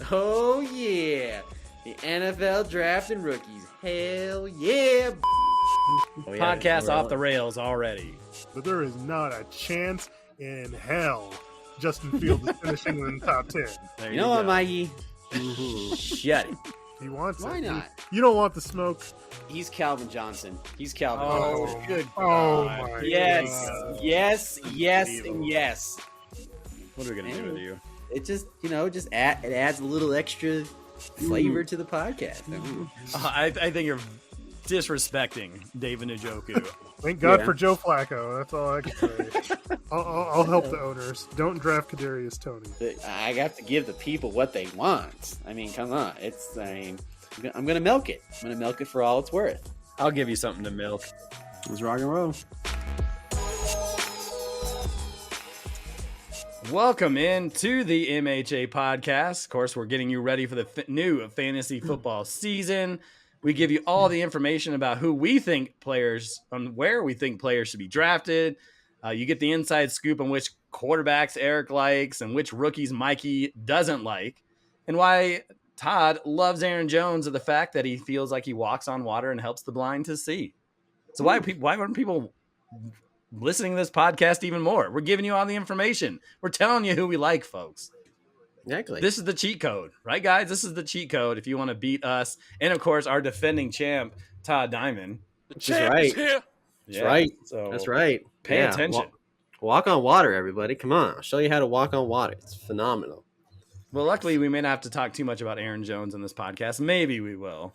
Oh yeah, the NFL draft and rookies. Hell yeah. Podcast off the rails already. But there is not a chance in hell Justin Fields is finishing in the top 10. There you know what, Mikey? Shut it. He wants Why it. not? You don't want the smoke. He's Calvin Johnson. He's Calvin Oh, Johnson. good. Oh, God. my Yes, God. yes, and yes. What are we gonna do with you? It just, it adds a little extra flavor to the podcast. I think you're disrespecting David Njoku. Thank God Yeah. for Joe Flacco. That's all I can say. I'll help the owners. Don't draft Kadarius Toney. I have to give the people what they want. I mean, come on. I'm going to milk it. I'm going to milk it for all it's worth. I'll give you something to milk. Let's rock and roll. Welcome in to the MHA podcast. Of course, we're getting you ready for the new fantasy football season. We give you all the information about who we think players, on where we think players should be drafted. You get the inside scoop on which quarterbacks Eric likes and which rookies Mikey doesn't like, and why Todd loves Aaron Jones, and the fact that he feels like he walks on water and helps the blind to see. So why aren't people listening to this podcast even more? We're giving you all the information. We're telling you who we like, folks. Exactly. This is the cheat code, right, guys? This is the cheat code if you want to beat us. And, of course, our defending champ, Todd Diamond. That's right. That's right. So That's right. Pay attention. Walk on water, everybody. Come on. I'll show you how to walk on water. It's phenomenal. Well, luckily, we may not have to talk too much about Aaron Jones in this podcast. Maybe we will.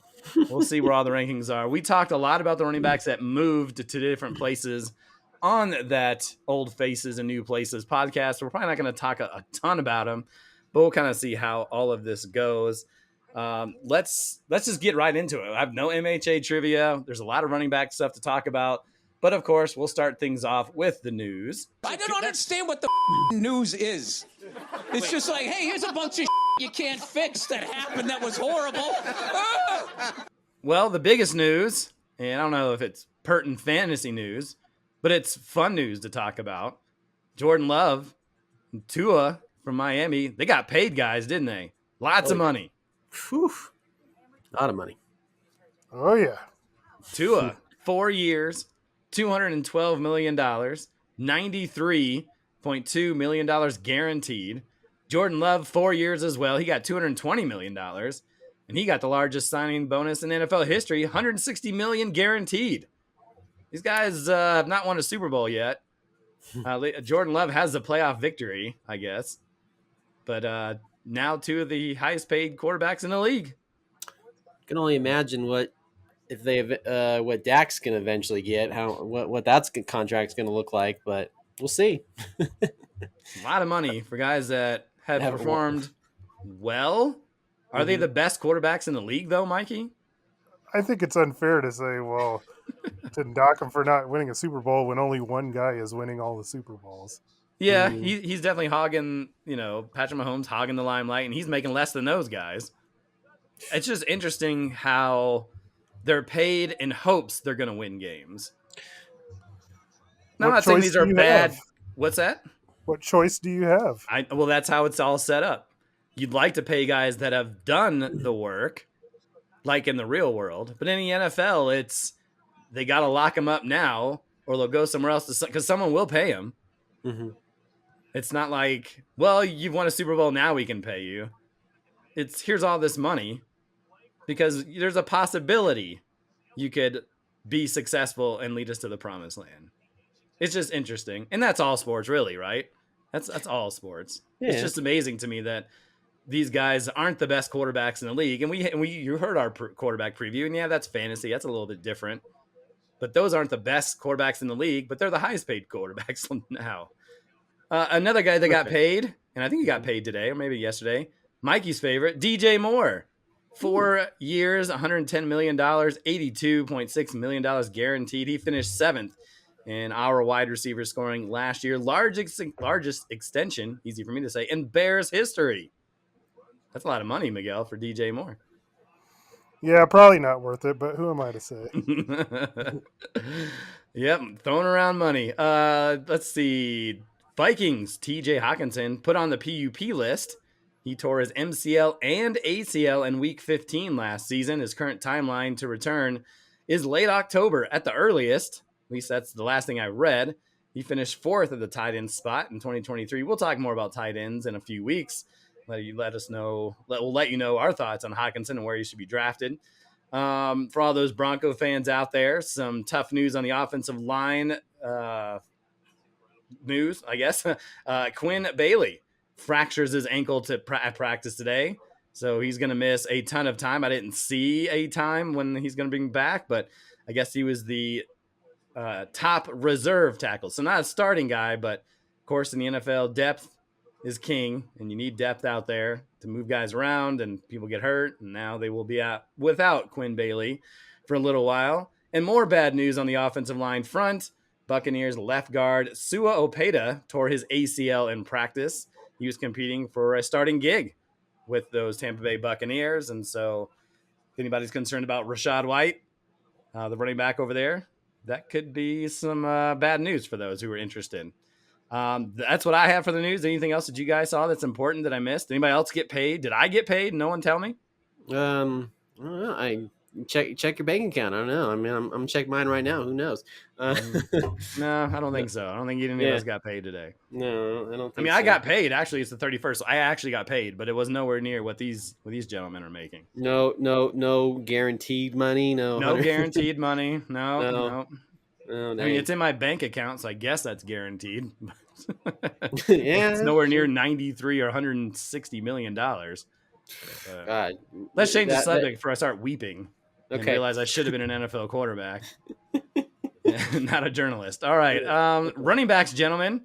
We'll see where all the rankings are. We talked a lot about the running backs that moved to different places on that Old Faces and New Places podcast. We're probably not going to talk a ton about them, but we'll kind of see how all of this goes. Let's just get right into it. I have no MHA trivia. There's a lot of running back stuff to talk about. But, of course, we'll start things off with the news. I don't understand what the news is. It's just like, hey, here's a bunch of you can't fix that happened that was horrible. Well, the biggest news, and I don't know if it's pertinent fantasy news, but it's fun news to talk about. Jordan Love and Tua from Miami, they got paid, guys, didn't they? Lots of money. Whew. A lot of money. Oh, yeah. Tua, 4 years, $212 million, $93.2 million guaranteed. Jordan Love, 4 years as well. He got $220 million, and he got the largest signing bonus in NFL history, $160 million guaranteed. These guys have not won a Super Bowl yet. Jordan Love has the playoff victory, I guess. But now two of the highest paid quarterbacks in the league. I can only imagine what Dak's going to eventually get, what that contract's going to look like, but we'll see. A lot of money for guys that have performed well. Are they the best quarterbacks in the league, though, Mikey? I think it's unfair to say, well, to knock him for not winning a Super Bowl when only one guy is winning all the Super Bowls. Yeah, he's definitely hogging, Patrick Mahomes hogging the limelight, and he's making less than those guys. It's just interesting how they're paid in hopes they're going to win games. Now, I'm not saying these are bad. What's that? What choice do you have? Well, that's how it's all set up. You'd like to pay guys that have done the work, like in the real world. But in the NFL, they got to lock them up now, or they'll go somewhere else because someone will pay them. Mm-hmm. It's not like, well, you've won a Super Bowl, now we can pay you. Here's all this money because there's a possibility you could be successful and lead us to the promised land. It's just interesting. And that's all sports, really, right? That's all sports. Yeah. It's just amazing to me that these guys aren't the best quarterbacks in the league. And you heard our quarterback preview, and yeah, that's fantasy. That's a little bit different. But those aren't the best quarterbacks in the league, but they're the highest paid quarterbacks now. Another guy that got paid, and I think he got paid today or maybe yesterday, Mikey's favorite, DJ Moore. 4 years, $110 million, $82.6 million guaranteed. He finished 7th in our wide receiver scoring last year. Largest extension, easy for me to say, in Bears history. That's a lot of money, Miguel, for DJ Moore. Yeah, probably not worth it, but who am I to say? Yep, throwing around money. Let's see. Vikings, TJ Hawkinson put on the PUP list. He tore his MCL and ACL in week 15 last season. His current timeline to return is late October at the earliest. At least that's the last thing I read. He finished 4th at the tight end spot in 2023. We'll talk more about tight ends in a few weeks. Let us know. We'll let you know our thoughts on Hawkinson and where he should be drafted. For all those Bronco fans out there, some tough news on the offensive line news, I guess. Quinn Bailey fractures his ankle at practice today, so he's going to miss a ton of time. I didn't see a time when he's going to bring back, but I guess he was the top reserve tackle. So not a starting guy, but of course in the NFL, depth is king, and you need depth out there to move guys around, and people get hurt, and now they will be out without Quinn Bailey for a little while. And more bad news on the offensive line front. Buccaneers left guard Sua Opeta tore his ACL in practice. He was competing for a starting gig with those Tampa Bay Buccaneers, and so if anybody's concerned about Rachaad White, the running back over there, that could be some bad news for those who are interested. That's what I have for the news. Anything else that you guys saw that's important that I missed? Anybody else get paid? Did I get paid? No one tell me. I don't know. I check your bank account. I don't know. I mean, I'm checking mine right now. Who knows? No, I don't think so. I don't think any of us got paid today. No, I don't think. I mean, I got paid. Actually, it's the 31st. So I actually got paid, but it was nowhere near what these gentlemen are making. No guaranteed money. No guaranteed money. No. I mean, it's in my bank account, so I guess that's guaranteed. Yeah, it's nowhere near 93 or 160 $million. God, let's change the subject before I start weeping. Okay. And realize I should have been an NFL quarterback, not a journalist. All right, running backs, gentlemen.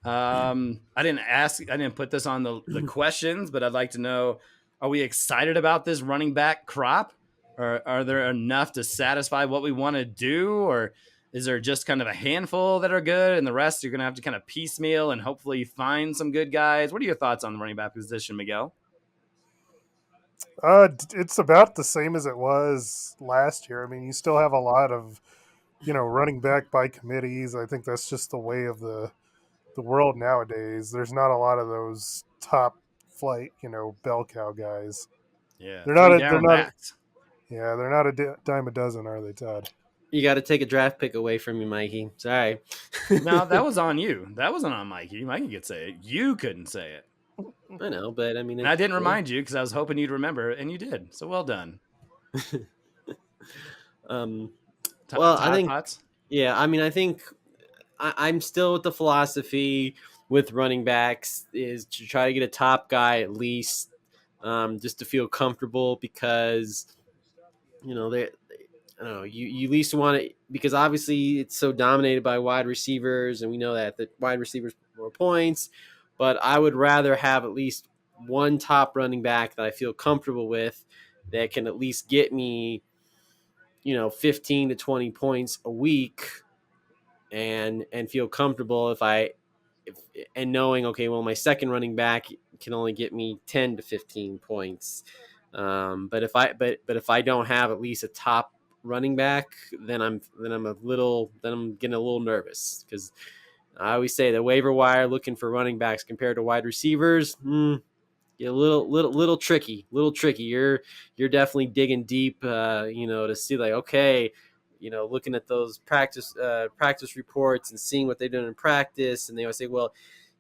I didn't put this on the questions, but I'd like to know: are we excited about this running back crop? Or are there enough to satisfy what we want to do, or is there just kind of a handful that are good, and the rest you're going to have to kind of piecemeal and hopefully find some good guys? What are your thoughts on the running back position, Miguel? It's about the same as it was last year. I mean, you still have a lot of, running back by committees. I think that's just the way of the world nowadays. There's not a lot of those top flight, bell cow guys. Yeah, they're not. Yeah, they're not a dime a dozen, are they, Todd? You got to take a draft pick away from you, Mikey. Sorry. No, that was on you. That wasn't on Mikey. Mikey could say it. You couldn't say it. I know, but I mean, I didn't remind you because I was hoping you'd remember, and you did. So well done. I think. Thoughts? Yeah, I mean, I think I'm still with the philosophy with running backs is to try to get a top guy at least, just to feel comfortable because, I don't know, you at least want it because obviously it's so dominated by wide receivers, and we know that the wide receivers more points. But I would rather have at least one top running back that I feel comfortable with that can at least get me, 15 to 20 points a week and feel comfortable and knowing, okay, well, my second running back can only get me 10 to 15 points. But if I don't have at least a top running back, then I'm getting a little nervous because I always say the waiver wire looking for running backs compared to wide receivers, get a little tricky. You're definitely digging deep, to see like, okay, looking at those practice reports and seeing what they're doing in practice, and they always say, well,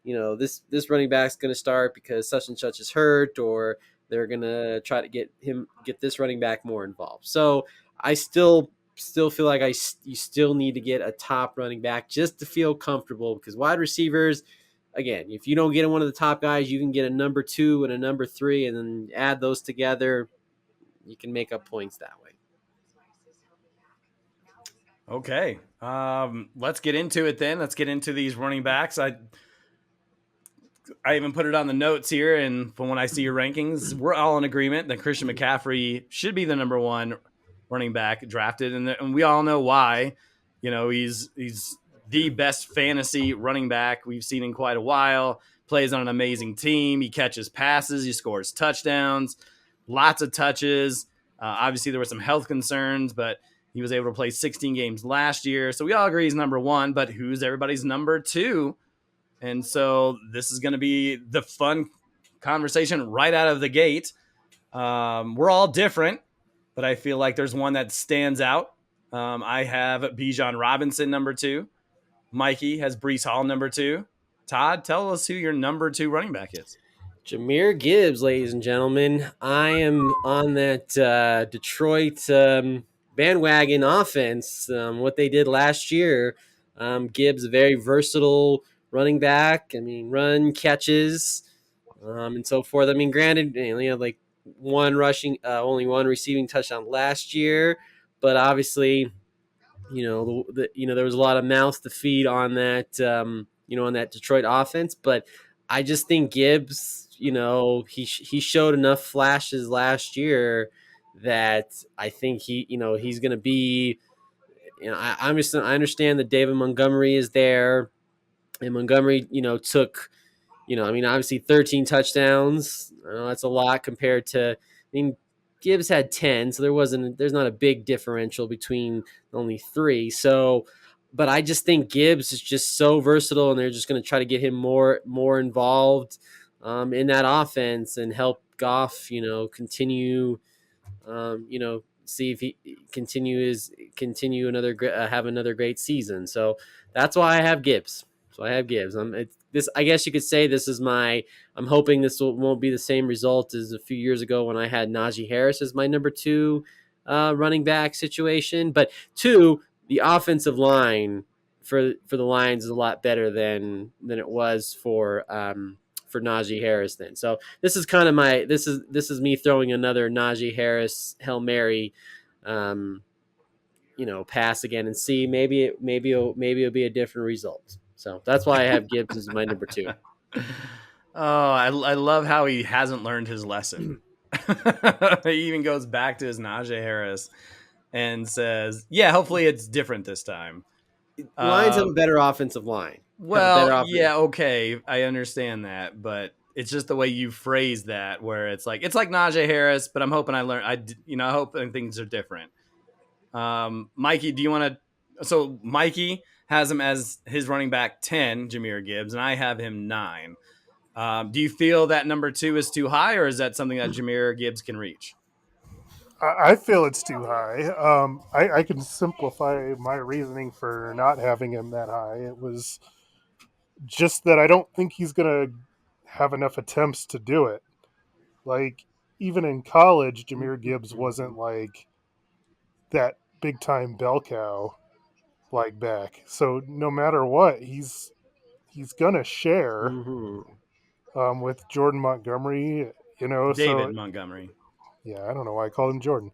this running back's going to start because such and such is hurt, or they're going to try to get this running back more involved. So I still feel like you still need to get a top running back just to feel comfortable because wide receivers, again, if you don't get one of the top guys, you can get a number 2 and a number 3 and then add those together. You can make up points that way. Okay. Let's get into it then. Let's get into these running backs. I even put it on the notes here, and from when I see your rankings, we're all in agreement that Christian McCaffrey should be the number 1 running back drafted, and we all know why. He's the best fantasy running back we've seen in quite a while. Plays on an amazing team. He catches passes. He scores touchdowns. Lots of touches. Obviously, there were some health concerns, but He was able to play 16 games last year. So we all agree he's number 1, but who's everybody's number 2? And so this is going to be the fun conversation right out of the gate. We're all different, but I feel like there's one that stands out. I have Bijan Robinson number 2. Mikey has Breece Hall number 2. Todd, tell us who your number 2 running back is. Jahmyr Gibbs, ladies and gentlemen. I am on that Detroit bandwagon offense. What they did last year. Gibbs, a very versatile running back. I mean, run, catches, and so forth. I mean, granted, he only had like only one receiving touchdown last year, but obviously, there was a lot of mouths to feed on that, on that Detroit offense. But I just think Gibbs, he showed enough flashes last year that I think he's going to be. I understand that David Montgomery is there, and Montgomery, took. Obviously 13 touchdowns. That's a lot compared to, Gibbs had 10, so there's not a big differential between only 3. So, but I just think Gibbs is just so versatile, and they're just going to try to get him more involved in that offense and help Goff, continue, see if he continue have another great season. So that's why I have Gibbs. I guess you could say this is I'm hoping this won't be the same result as a few years ago when I had Najee Harris as my number 2 running back situation. But 2, the offensive line for the Lions is a lot better than it was for Najee Harris then. So this is kind of this is me throwing another Najee Harris Hail Mary pass again and see maybe it'll be a different result. So that's why I have Gibbs as my number 2. Oh, I love how he hasn't learned his lesson. He even goes back to his Najee Harris and says, yeah, hopefully it's different this time. Lions have a better offensive line. Well, yeah, okay. I understand that, but it's just the way you phrase that where it's like Najee Harris, but I'm hoping I hope things are different. Mikey, do you want to? So Mikey has him as his running back 10, Jahmyr Gibbs, and I have him 9. Do you feel that number 2 is too high, or is that something that Jahmyr Gibbs can reach? I feel it's too high. I can simplify my reasoning for not having him that high. It was just that I don't think he's going to have enough attempts to do it. Like, even in college, Jahmyr Gibbs wasn't like that big time bell cow like back. So no matter what, he's gonna share with Jordan Montgomery. David Montgomery. Yeah, I don't know why I called him Jordan,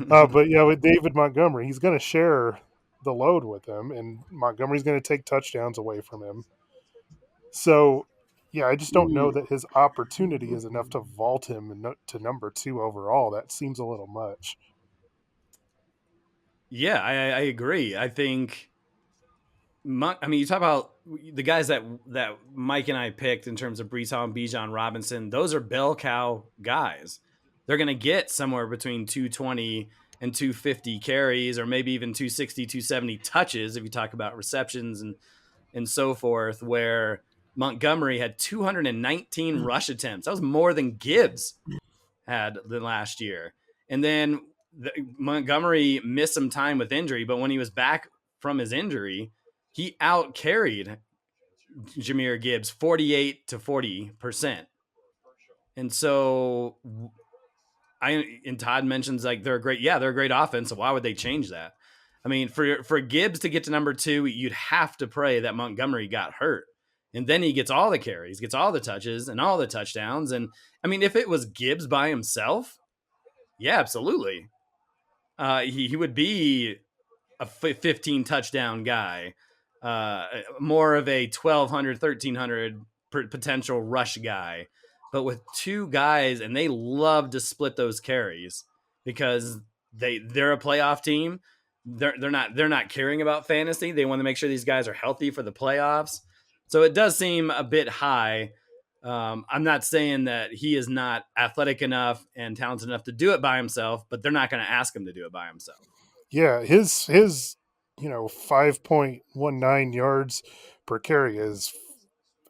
but yeah, with David Montgomery, he's gonna share the load with him, and Montgomery's gonna take touchdowns away from him. So, yeah, I just don't know that his opportunity is enough to vault him to number 2 overall. That seems a little much. Yeah, I agree. I think, you talk about the guys that Mike and I picked in terms of Breece Hall and Bijan Robinson. Those are bell cow guys. They're going to get somewhere between 220 and 250 carries, or maybe even 260, 270 touches if you talk about receptions and so forth, where Montgomery had 219 rush attempts. That was more than Gibbs had than last year. And then Montgomery missed some time with injury, but when he was back from his injury, he out carried Jahmyr Gibbs 48 to 40%. And so Todd mentions like they're a great offense. So why would they change that? I mean, for Gibbs to get to number 2, you'd have to pray that Montgomery got hurt. And then he gets all the carries, gets all the touches and all the touchdowns. And I mean, if it was Gibbs by himself, yeah, absolutely. He would be a 15 touchdown guy, more of a 1,200, 1,300 potential rush guy. But with 2 guys, and they love to split those carries because they're a playoff team. They're not caring about fantasy. They want to make sure these guys are healthy for the playoffs. So it does seem a bit high. I'm not saying that he is not athletic enough and talented enough to do it by himself, but they're not going to ask him to do it by himself. Yeah, his 5.19 yards per carry is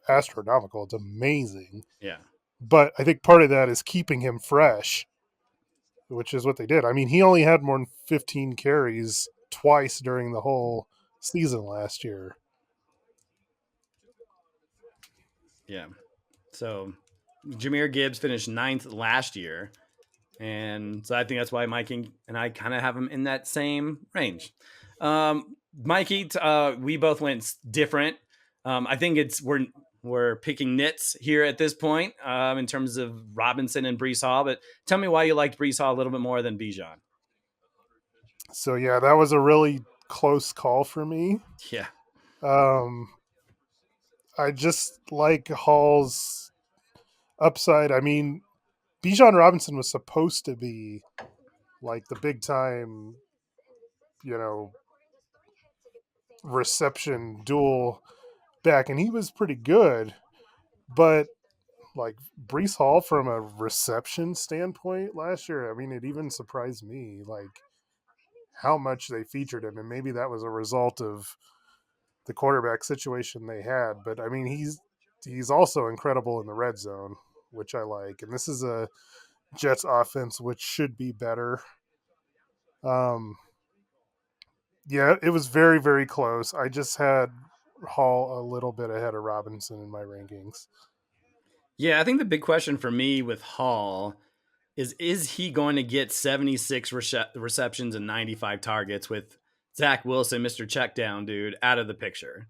astronomical. It's amazing. Yeah. But I think part of that is keeping him fresh, which is what they did. I mean, he only had more than 15 carries twice during the whole season last year. Yeah. So Jahmyr Gibbs finished 9th last year. And so I think that's why Mikey and I kind of have him in that same range. Mikey, we both went different. I think we're picking nits here at this point in terms of Robinson and Brees Hall. But tell me why you liked Brees Hall a little bit more than Bijan. So yeah, that was a really close call for me. Yeah. I just like Hall's upside. I mean, Bijan Robinson was supposed to be like the big time, reception dual back, and he was pretty good. But like Brees Hall from a reception standpoint last year, I mean, it even surprised me like how much they featured him, and maybe that was a result of the quarterback situation they had. But I mean, he's also incredible in the red zone, which I like. And this is a Jets offense which should be better. Yeah, it was very, very close. I just had Hall a little bit ahead of Robinson in my rankings. Yeah, I think the big question for me with Hall is he going to get 76 receptions and 95 targets with Zach Wilson, Mr. Checkdown dude, out of the picture?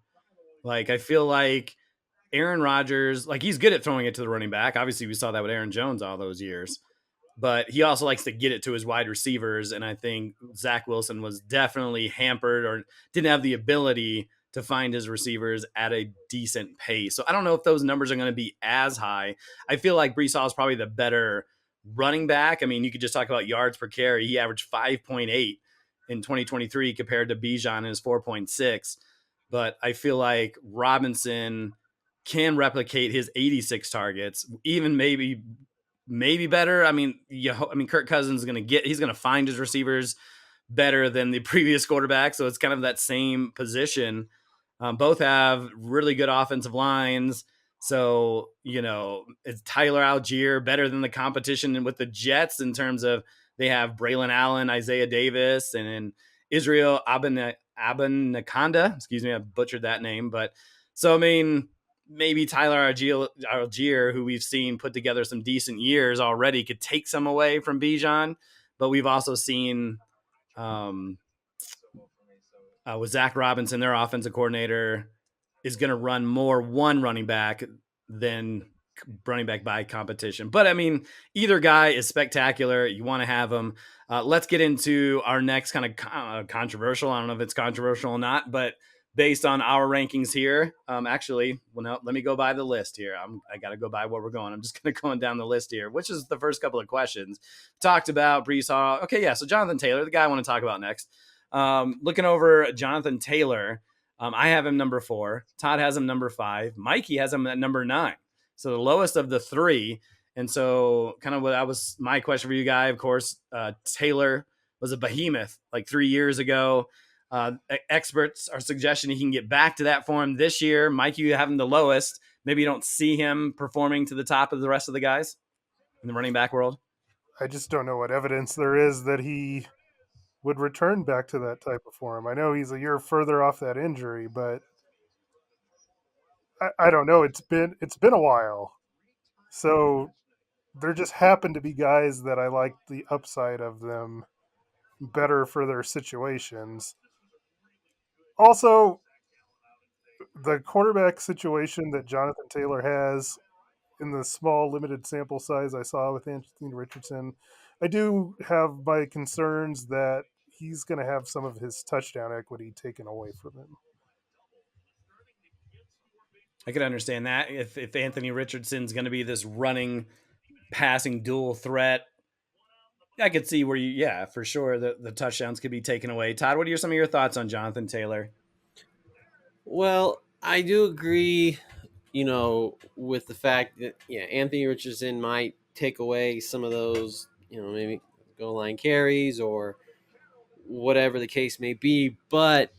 Like, I feel like Aaron Rodgers, like, he's good at throwing it to the running back. Obviously, we saw that with Aaron Jones all those years. But he also likes to get it to his wide receivers. And I think Zach Wilson was definitely hampered or didn't have the ability to find his receivers at a decent pace. So I don't know if those numbers are going to be as high. I feel like Brees Hall is probably the better running back. I mean, you could just talk about yards per carry. He averaged 5.8 in 2023 compared to Bijan in his 4.6. But I feel like Robinson can replicate his 86 targets, even maybe better. I mean, Kirk Cousins he's going to find his receivers better than the previous quarterback. So it's kind of that same position. Both have really good offensive lines. So, is Tyler Algier better than the competition with the Jets in terms of they have Braylon Allen, Isaiah Davis, and Israel Abanikanda. Excuse me, I butchered that name. But so, I mean, maybe Tyler Algier, who we've seen put together some decent years already, could take some away from Bijan. But we've also seen with Zach Robinson, their offensive coordinator, is going to run more one running back than running back by competition. But I mean, either guy is spectacular. You want to have them. Let's get into our next kind of controversial. I don't know if it's controversial or not, but based on our rankings here, let me go by the list here. I got to go by where we're going. I'm just going to go down the list here, which is the first couple of questions. Talked about Brees Hall. Okay, yeah. So Jonathan Taylor, the guy I want to talk about next. Looking over Jonathan Taylor, I have him number 4. Todd has him number 5. Mikey has him at number 9. So the lowest of the 3. And so kind of that was my question for you guys. Of course, Taylor was a behemoth like 3 years ago. Experts are suggesting he can get back to that form this year. Mikey, you have him the lowest. Maybe you don't see him performing to the top of the rest of the guys in the running back world. I just don't know what evidence there is that he would return back to that type of form. I know he's a year further off that injury, but I don't know. It's been a while. So there just happen to be guys that I like the upside of them better for their situations. Also, the quarterback situation that Jonathan Taylor has in the small limited sample size I saw with Anthony Richardson, I do have my concerns that he's going to have some of his touchdown equity taken away from him. I could understand that if Anthony Richardson's going to be this running, passing dual threat. I could see where for sure the touchdowns could be taken away. Todd, what are some of your thoughts on Jonathan Taylor? Well, I do agree, with the fact that Anthony Richardson might take away some of those, maybe goal line carries or whatever the case may be. But,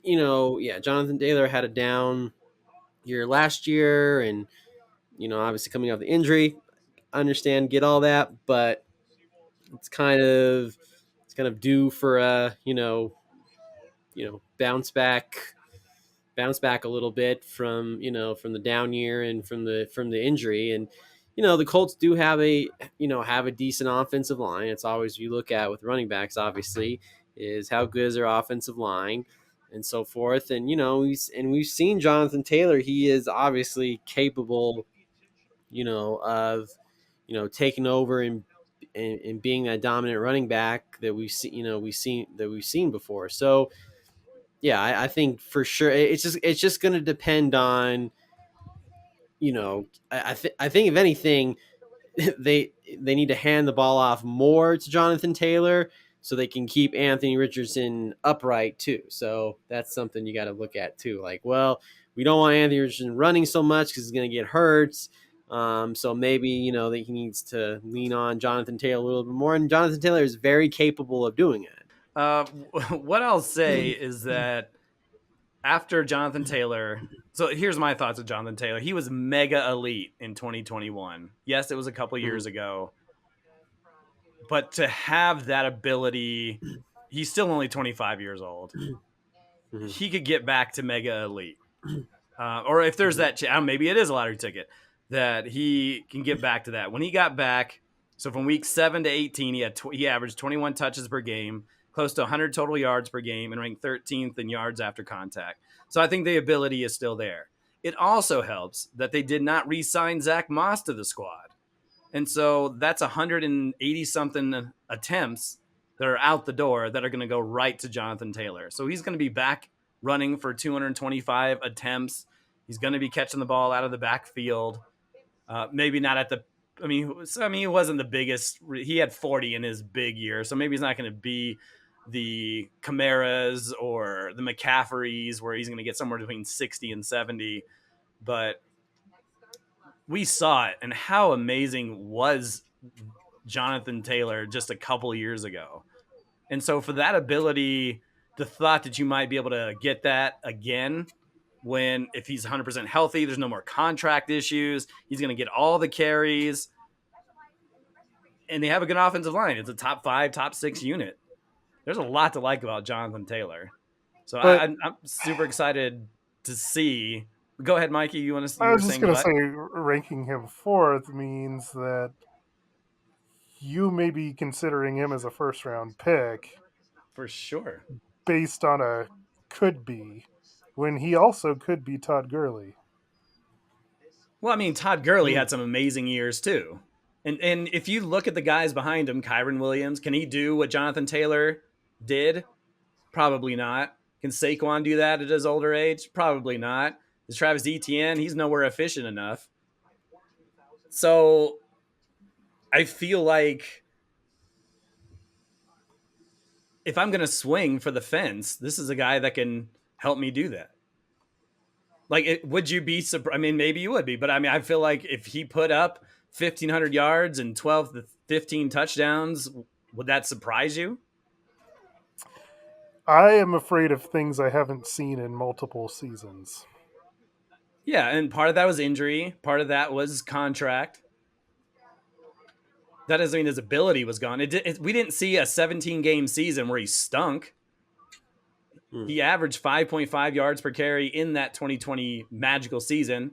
Jonathan Taylor had a down year last year, and, obviously coming off the injury, understand, get all that, but it's kind of due for a, bounce back a little bit from the down year and from the injury. And the Colts do have a decent offensive line. It's always, you look at with running backs, obviously, is how good is their offensive line and so forth. And we've seen Jonathan Taylor. He is obviously capable of taking over and being that dominant running back that we've seen before. So yeah, I think for sure it's just going to depend on, I think if anything, they need to hand the ball off more to Jonathan Taylor so they can keep Anthony Richardson upright too. So that's something you got to look at too. Like, well, we don't want Anthony Richardson running so much because he's going to get hurt. So maybe, that he needs to lean on Jonathan Taylor a little bit more. And Jonathan Taylor is very capable of doing it. What I'll say is that after Jonathan Taylor, so here's my thoughts of Jonathan Taylor. He was mega elite in 2021. Yes, it was a couple years ago. But to have that ability, he's still only 25 years old. He could get back to mega elite. Or if there's that, maybe it is a lottery ticket, that he can get back to that. When he got back, so from week 7 to 18, he averaged 21 touches per game, close to 100 total yards per game, and ranked 13th in yards after contact. So I think the ability is still there. It also helps that they did not re-sign Zach Moss to the squad. And so that's 180-something attempts that are out the door that are going to go right to Jonathan Taylor. So he's going to be back running for 225 attempts. He's going to be catching the ball out of the backfield. Maybe not at the – he wasn't the biggest – he had 40 in his big year, so maybe he's not going to be the Camaras or the McCaffreys where he's going to get somewhere between 60 and 70. But we saw it, and how amazing was Jonathan Taylor just a couple years ago. And so for that ability, the thought that you might be able to get that again if he's 100% healthy, there's no more contract issues, he's going to get all the carries, and they have a good offensive line. It's a top 5, top 6 unit. There's a lot to like about Jonathan Taylor. So I'm super excited to see. Go ahead, Mikey. You want to? I was just going to say, ranking him 4th means that you may be considering him as a first-round pick. For sure. Based on a could be, when he also could be Todd Gurley. Well, Todd Gurley had some amazing years too. And if you look at the guys behind him, Kyren Williams, can he do what Jonathan Taylor did? Probably not. Can Saquon do that at his older age? Probably not. Is Travis Etienne? He's nowhere efficient enough. So I feel like if I'm going to swing for the fence, this is a guy that can help me do that. Like, would you be surprised? Maybe you would be, but I feel like if he put up 1,500 yards and 12 to 15 touchdowns, would that surprise you? I am afraid of things I haven't seen in multiple seasons. Yeah, and part of that was injury. Part of that was contract. That doesn't mean his ability was gone. We didn't see a 17-game season where he stunk. He averaged 5.5 yards per carry in that 2020 magical season.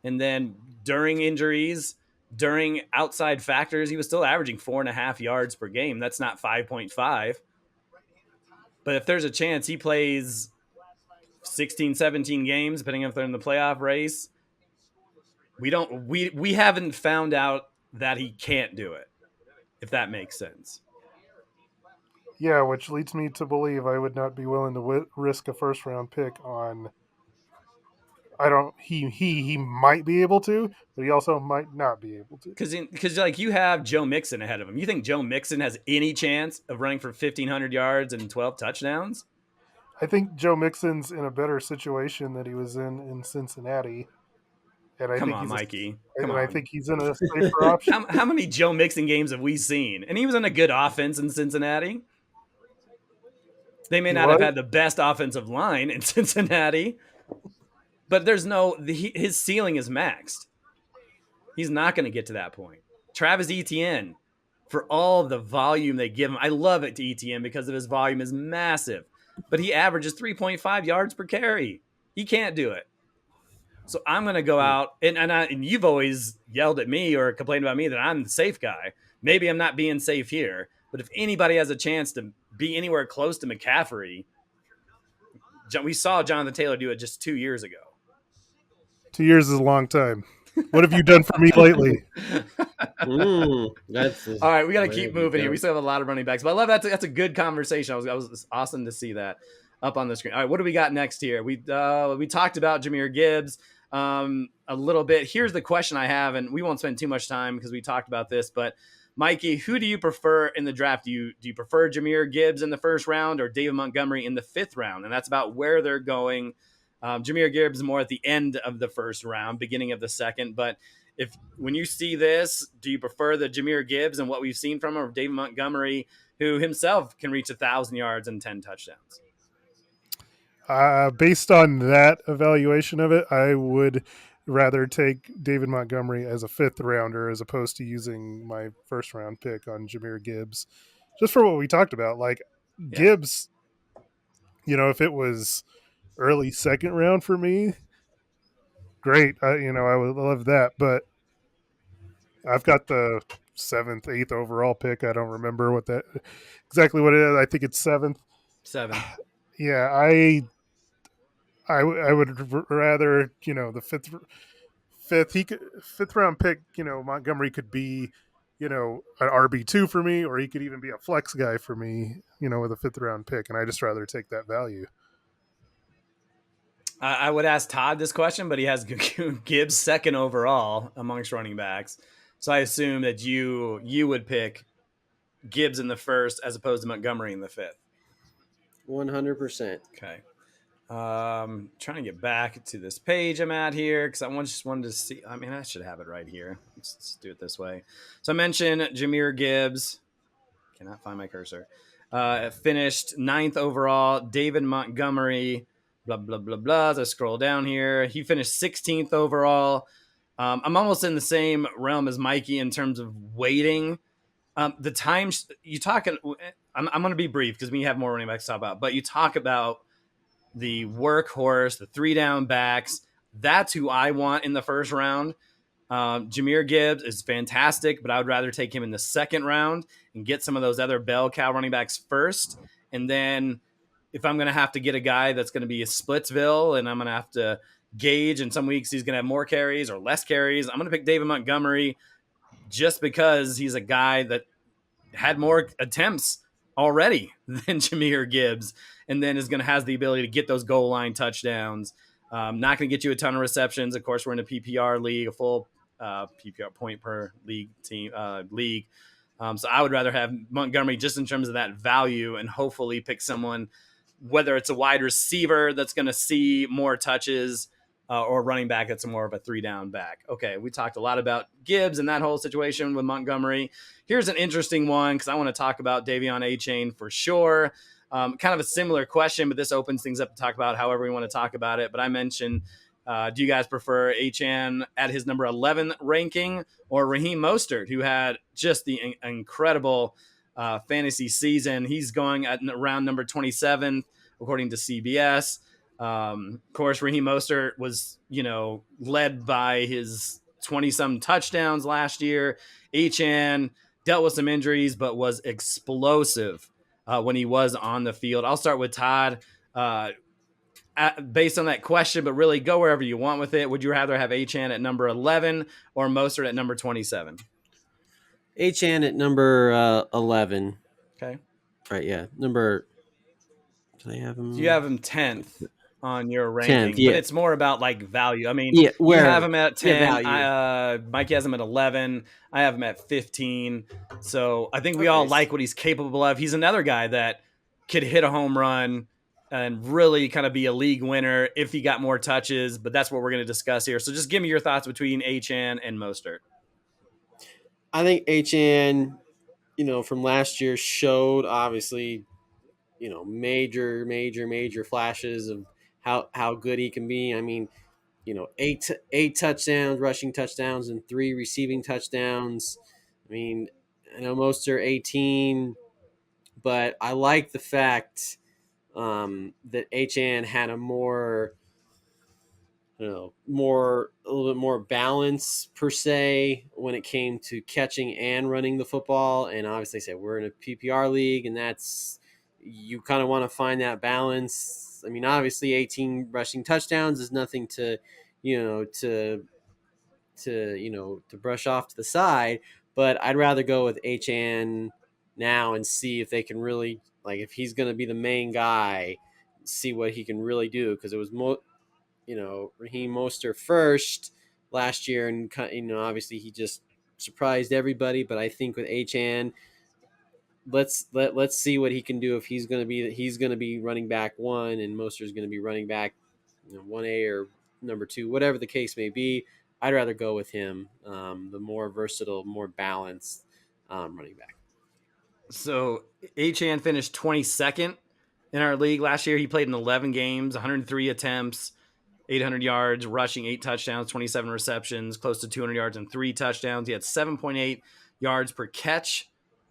And then during injuries, during outside factors, he was still averaging 4.5 yards per game. That's not 5.5. But if there's a chance he plays 16, 17 games, depending if they're in the playoff race, we haven't found out that he can't do it, if that makes sense. Yeah, which leads me to believe I would not be willing to risk a first-round pick on. He might be able to, but he also might not be able to. Because like you have Joe Mixon ahead of him. You think Joe Mixon has any chance of running for 1,500 yards and 12 touchdowns? I think Joe Mixon's in a better situation than he was in Cincinnati. And I think Mikey. I think he's in a safer option. How many Joe Mixon games have we seen? And he was in a good offense in Cincinnati. They may not have had the best offensive line in Cincinnati, but his ceiling is maxed. He's not going to get to that point. Travis Etienne, for all the volume they give him, I love it to Etienne because of his volume is massive, but he averages 3.5 yards per carry. He can't do it. So I'm going to go out, and you've always yelled at me or complained about me that I'm the safe guy. Maybe I'm not being safe here, but if anybody has a chance to be anywhere close to McCaffrey, we saw Jonathan Taylor do it just 2 years ago. 2 years is a long time. What have you done for me lately? All right, we got to keep moving here. We still have a lot of running backs, but I love that's a good conversation. I was awesome to see that up on the screen. All right, what do we got next here? We talked about Jahmyr Gibbs a little bit. Here's the question I have, and we won't spend too much time because we talked about this, but Mikey, who do you prefer in the draft? Do you prefer Jahmyr Gibbs in the first round or David Montgomery in the 5th round? And that's about where they're going. Jahmyr Gibbs more at the end of the 1st round, beginning of the 2nd. But when you see this, do you prefer the Jahmyr Gibbs and what we've seen from him, or David Montgomery, who himself can reach 1,000 yards and 10 touchdowns? Based on that evaluation of it, I would rather take David Montgomery as a 5th rounder as opposed to using my 1st round pick on Jahmyr Gibbs, just for what we talked about. Like Gibbs, if it was early 2nd round for me, great. I would love that, but I've got the 7th, 8th overall pick. I don't remember exactly what it is. I think it's 7th. 7. Yeah, I would rather, the 5th round pick, Montgomery could be, an RB2 for me, or he could even be a flex guy for me, with a 5th round pick. And I just rather take that value. I would ask Todd this question, but he has Gibbs 2nd overall amongst running backs. So I assume that you would pick Gibbs in the 1st as opposed to Montgomery in the 5th. 100%. Okay. Trying to get back to this page I'm at here because I just wanted to see. I mean, I should have it right here. Let's do it this way. So I mentioned Jahmyr Gibbs. Cannot find my cursor. Finished 9th overall. David Montgomery. Blah blah blah blah. As I scroll down here, he finished 16th overall. I'm almost in the same realm as Mikey in terms of waiting. The times you talk, I'm going to be brief because we have more running backs to talk about. But you talk about the workhorse, the 3-down backs. That's who I want in the 1st round. Jahmyr Gibbs is fantastic, but I would rather take him in the 2nd round and get some of those other bell cow running backs first. And then if I'm going to have to get a guy that's going to be a Splitsville and I'm going to have to gauge, and some weeks he's going to have more carries or less carries, I'm going to pick David Montgomery just because he's a guy that had more attempts already than Jahmyr Gibbs, and then has the ability to get those goal line touchdowns. Not going to get you a ton of receptions. Of course, we're in a PPR league, a full PPR point per league team league. So I would rather have Montgomery just in terms of that value, and hopefully pick someone, whether it's a wide receiver that's going to see more touches or running back that's more of a 3-down back. Okay, we talked a lot about Gibbs and that whole situation with Montgomery. Here's an interesting one because I want to talk about Davion Achane for sure. Kind of a similar question, but this opens things up to talk about however we want to talk about it. But I mentioned, do you guys prefer Achane at his number 11 ranking or Raheem Mostert, who had just the incredible fantasy season? He's going at around number 27, according to CBS. Of course, Raheem Mostert was, led by his 20-some touchdowns last year. Achane dealt with some injuries, but was explosive when he was on the field. I'll start with Todd. Based on that question, but really go wherever you want with it. Would you rather have Achane at number 11 or Mostert at number 27? Achane at number 11. Okay. Right, yeah. Do they have him? You have him 10th on your ranking, 10th, yeah. But it's more about like value. I mean, you have him at 10. Mikey has him at 11. I have him at 15. So I think we all like what he's capable of. He's another guy that could hit a home run and really kind of be a league winner if he got more touches. But that's what we're going to discuss here. So just give me your thoughts between Achane and Mostert. I think Achane, from last year showed obviously major flashes of how good he can be. I mean, eight touchdowns, rushing touchdowns, and 3 receiving touchdowns. I mean, I know most are 18, but I like the fact that HN had a more, a little bit more balance per se when it came to catching and running the football. And obviously, I said we're in a PPR league, and that's, you kind of want to find that balance. I mean, obviously, 18 rushing touchdowns is nothing to, you know, to brush off to the side, but I'd rather go with HN now and see if they can really, like, if he's going to be the main guy, see what he can really do, because it was Raheem Mostert first last year, and obviously he just surprised everybody. But I think with HN, let's see what he can do if he's going to be running back 1 and Mostert's going to be running back 1A or number 2, whatever the case may be. I'd rather go with him, the more versatile, more balanced running back. So HN finished 22nd in our league last year. He played in 11 games, 103 attempts, 800 yards, rushing 8 touchdowns, 27 receptions, close to 200 yards and 3 touchdowns. He had 7.8 yards per catch.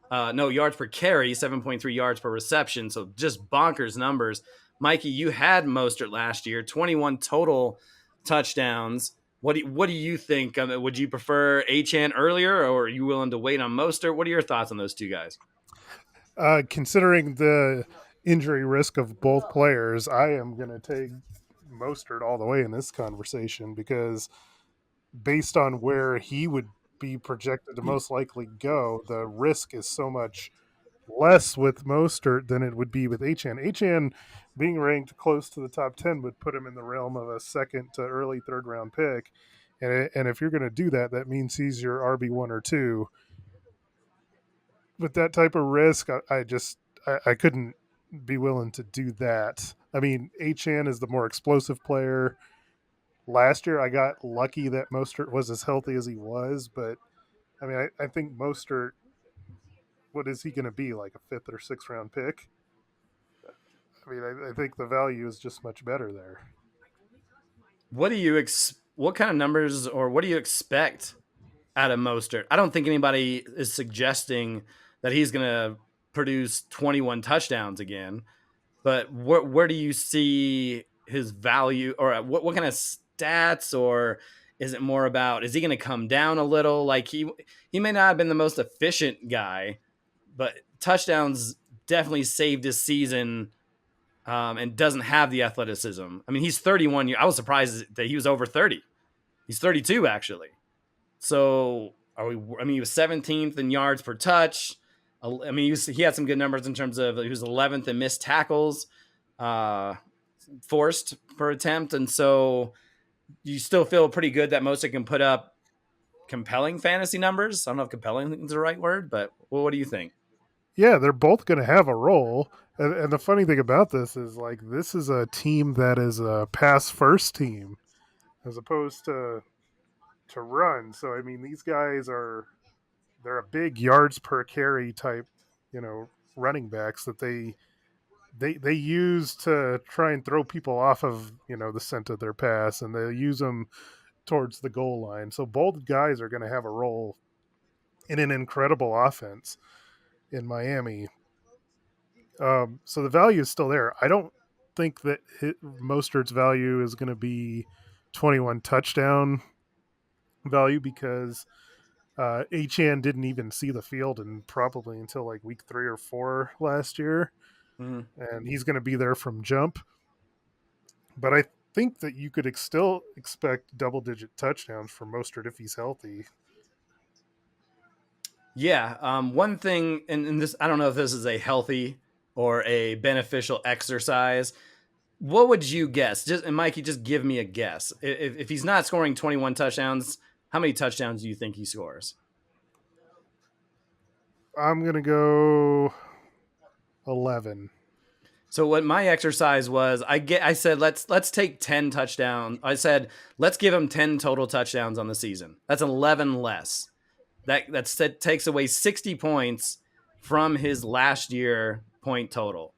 Yards per carry, 7.3 yards per reception. So just bonkers numbers. Mikey, you had Mostert last year, 21 total touchdowns. What do you think? Would you prefer HN earlier, or are you willing to wait on Mostert? What are your thoughts on those two guys? Considering the injury risk of both players, I am going to take Mostert all the way in this conversation, because based on where he would be projected to most likely go, the risk is so much less with Mostert than it would be with HN. HN being ranked close to the top 10 would put him in the realm of a second to early third round pick. And if you're going to do that, that means he's your RB1 or 2. With that type of risk, I couldn't be willing to do that. I mean, HN is the more explosive player. Last year, I got lucky that Mostert was as healthy as he was, but I mean, I think Mostert, what is he going to be, like a 5th or 6th round pick? I mean, I think the value is just much better there. What kind of numbers, or what do you expect out of Mostert? I don't think anybody is suggesting that he's going to produce 21 touchdowns again, but where do you see his value, or what kind of stats, or is it more about, is he going to come down a little? Like he may not have been the most efficient guy, but touchdowns definitely saved his season, and doesn't have the athleticism. I mean, he's 31. I was surprised that he was over 30. He's 32 actually. So he was 17th in yards per touch. I mean, he had some good numbers in terms of, he was 11th in missed tackles, forced per attempt. And so you still feel pretty good that Mostert can put up compelling fantasy numbers. I don't know if compelling is the right word, but what do you think? Yeah, they're both going to have a role. And the funny thing about this is, like, this is a team that is a pass first team as opposed to run. So, I mean, these guys they're a big yards per carry type, running backs that they use to try and throw people off of, the scent of their pass, and they use them towards the goal line. So both guys are going to have a role in an incredible offense in Miami. So the value is still there. I don't think that Mostert's value is going to be 21 touchdown value, because HN didn't even see the field and probably until like week 3 or 4 last year. Mm-hmm. And he's going to be there from jump. But I think that you could still expect double-digit touchdowns from Mostert if he's healthy. Yeah. One thing, and this, I don't know if this is a healthy or a beneficial exercise. What would you guess? And Mikey, just give me a guess. If he's not scoring 21 touchdowns, how many touchdowns do you think he scores? I'm going to go 11. So what my exercise was, I said, let's take 10 touchdowns. I said, let's give him 10 total touchdowns on the season. That's 11 less. That takes away 60 points from his last year point total.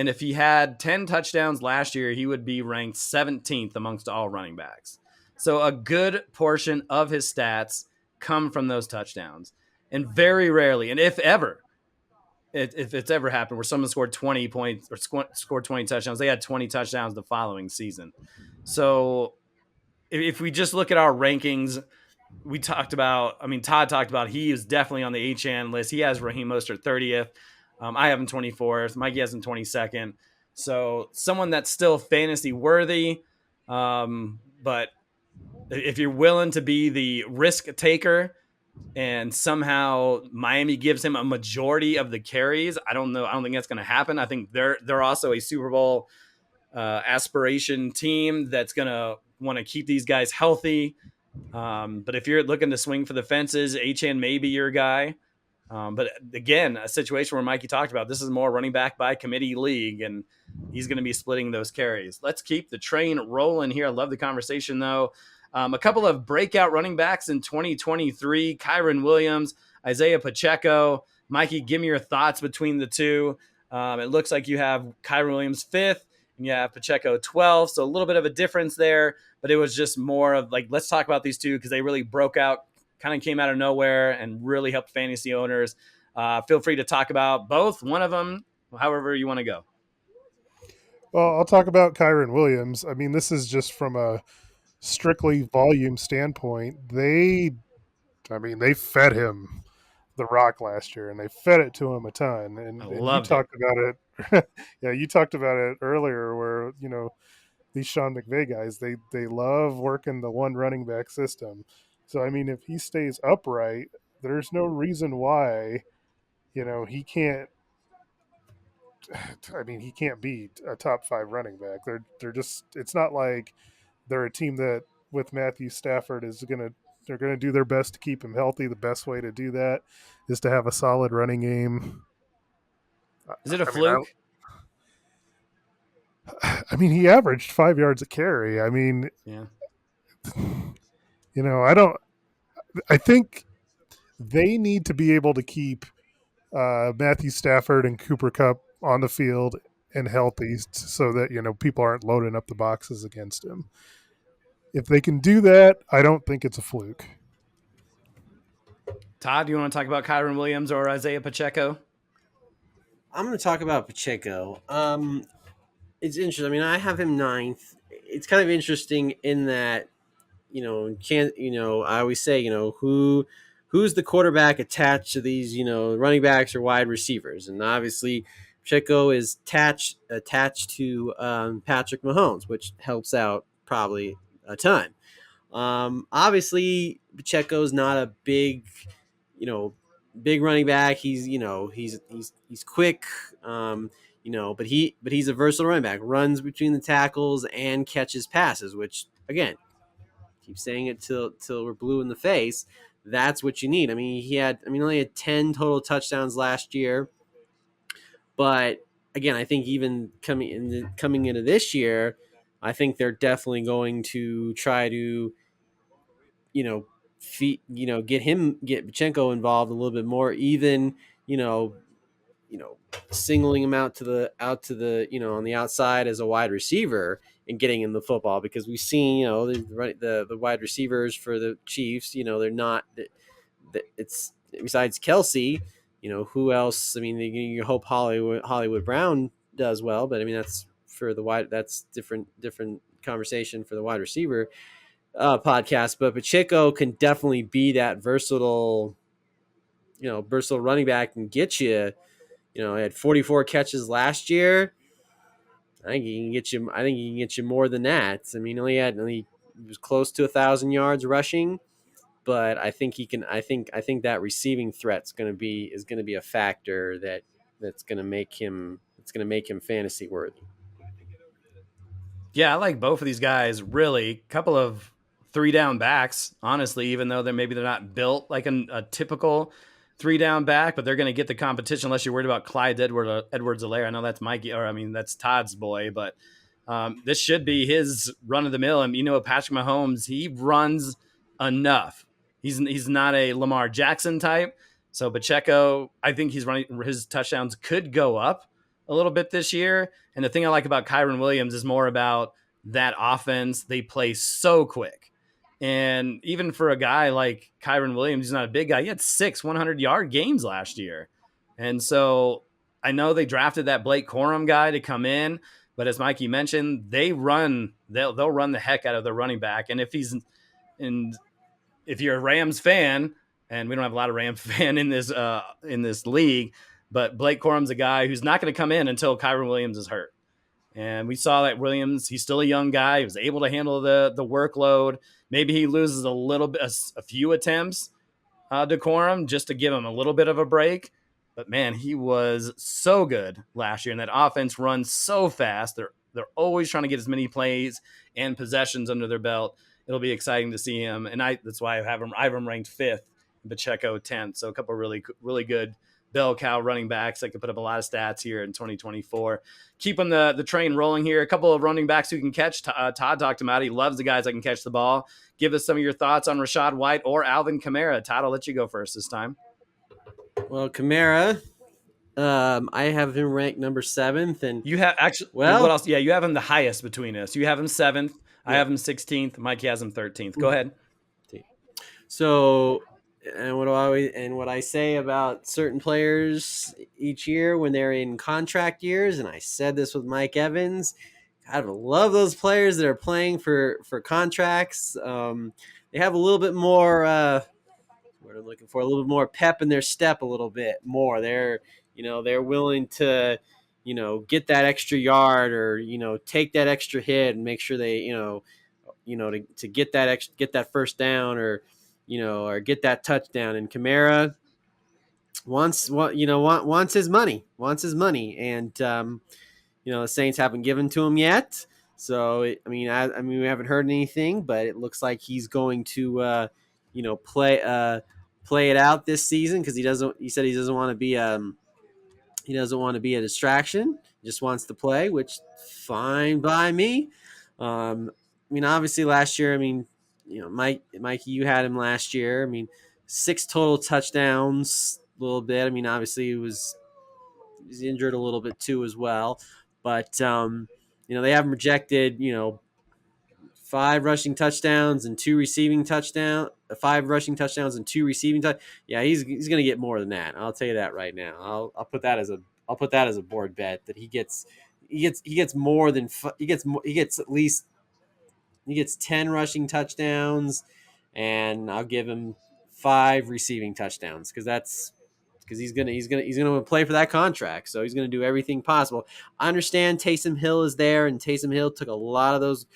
And if he had 10 touchdowns last year, he would be ranked 17th amongst all running backs. So a good portion of his stats come from those touchdowns. And very rarely, and if ever, if it's ever happened where someone scored 20 points or scored 20 touchdowns, they had 20 touchdowns the following season. So if we just look at our rankings, Todd talked about he is definitely on the HN list. He has Raheem Mostert 30th. I have him 24th. Mikey has him 22nd. So someone that's still fantasy worthy. But if you're willing to be the risk taker and somehow Miami gives him a majority of the carries, I don't know. I don't think that's going to happen. I think they're also a Super Bowl aspiration team that's going to want to keep these guys healthy. But if you're looking to swing for the fences, HN may be your guy. But again, a situation where Mikey talked about, this is more running back by committee league, and he's going to be splitting those carries. Let's keep the train rolling here. I love the conversation, though. A couple of breakout running backs in 2023, Kyren Williams, Isaiah Pacheco. Mikey, give me your thoughts between the two. It looks like you have Kyren Williams 5th, and you have Pacheco 12th, so a little bit of a difference there, but it was just more of like, let's talk about these two because they really broke out, kind of came out of nowhere and really helped fantasy owners. Feel free to talk about both, one of them, however you want to go. Well, I'll talk about Kyren Williams. I mean, this is just from a strictly volume standpoint. They fed him the rock last year, and they fed it to him a ton. And you talked about it. Yeah, you talked about it earlier where, these Sean McVay guys, they love working the one running back system. So, I mean, if he stays upright, there's no reason why, he can't. I mean, he can't be a top 5 running back. They're just. It's not like they're a team that with Matthew Stafford they're gonna do their best to keep him healthy. The best way to do that is to have a solid running game. Is it a fluke? I mean, he averaged 5 yards a carry. I mean, yeah. I think they need to be able to keep Matthew Stafford and Cooper Kupp on the field and healthy so that, people aren't loading up the boxes against him. If they can do that, I don't think it's a fluke. Todd, do you want to talk about Kyren Williams or Isaiah Pacheco? I'm going to talk about Pacheco. It's interesting. I mean, I have him 9th. It's kind of interesting in that, I always say, who's the quarterback attached to these, running backs or wide receivers? And obviously Pacheco is attached to Patrick Mahomes, which helps out probably a ton. Obviously Pacheco's not a big running back. He's quick, but he's a versatile running back, runs between the tackles and catches passes, which again, keep saying it till we're blue in the face. That's what you need. I mean, only had 10 total touchdowns last year, but again, I think even coming into this year, I think they're definitely going to try to, get Pacheco involved a little bit more, even, singling him out to the on the outside as a wide receiver and getting him the football, because we've seen, the wide receivers for the Chiefs, they're not, it's besides Kelsey, who else? I mean, you hope Hollywood Brown does well, but I mean, that's for the wide, that's different conversation for the wide receiver podcast. But Pacheco can definitely be that versatile running back and get you. He had 44 catches last year. I think he can get you more than that. I mean, he was close to 1,000 yards rushing, but I think he can. I think that receiving threat is going to be a factor that's going to make him fantasy worthy. Yeah, I like both of these guys. Really, couple of 3-down backs. Honestly, even though they're not built like a typical 3-down back, but they're going to get the competition unless you're worried about Clyde Edwards-Helaire. I know that's Mikey, that's Todd's boy, but this should be his run of the mill. And Patrick Mahomes, he runs enough. He's not a Lamar Jackson type. So Pacheco, I think his touchdowns could go up a little bit this year. And the thing I like about Kyron Williams is more about that offense. They play so quick. And even for a guy like Kyron Williams, he's not a big guy. He had 6 100-yard games last year. And so I know they drafted that Blake Corum guy to come in, but as Mikey mentioned, they'll run the heck out of their running back. And if you're a Rams fan, and we don't have a lot of Rams fan in this league, but Blake Corum's a guy who's not going to come in until Kyron Williams is hurt. And we saw that Williams, he's still a young guy. He was able to handle the workload. Maybe he loses a little bit, a few attempts to Corum just to give him a little bit of a break. But man, he was so good last year, and that offense runs so fast. They're always trying to get as many plays and possessions under their belt. It'll be exciting to see him, and that's why I have him ranked 5th, Pacheco 10th. So a couple of really good bell cow running backs that could put up a lot of stats here in 2024. Keeping the train rolling here. A couple of running backs who can catch. Todd talked about it. He loves the guys that can catch the ball. Give us some of your thoughts on Rachaad White or Alvin Kamara. Todd, I'll let you go first this time. Well, Kamara, I have him ranked number 7th, and you have actually. Well, what else? Yeah, you have him the highest between us. You have him 7th. Yeah. I have him 16th. Mikey has him 13th. Go ahead. So, and what I say about certain players each year when they're in contract years, and I said this with Mike Evans, I love those players that are playing for contracts. They have a little bit more. What I'm looking for, a little bit more pep in their step, a little bit more. They're willing to, get that extra yard or, take that extra hit and make sure they, to get that first down or, or get that touchdown. And Kamara wants his money, and the Saints haven't given to him yet. So we haven't heard anything, but it looks like he's going to play it out this season because he said he doesn't want to be a distraction. He just wants to play, which fine by me. Obviously last year, Mikey, you had him last year. 6 total touchdowns, a little bit. Obviously he's injured a little bit too as well, but they have him projected, 5 rushing touchdowns and 2 receiving touchdowns. 5 rushing touchdowns and 2 receiving touchdowns. Yeah, he's going to get more than that. I'll tell you that right now. I'll put that as a board bet that he gets more than he gets 10 rushing touchdowns, and I'll give him 5 receiving touchdowns because he's gonna play for that contract, so he's gonna do everything possible. I understand Taysom Hill is there, and Taysom Hill took a lot of those,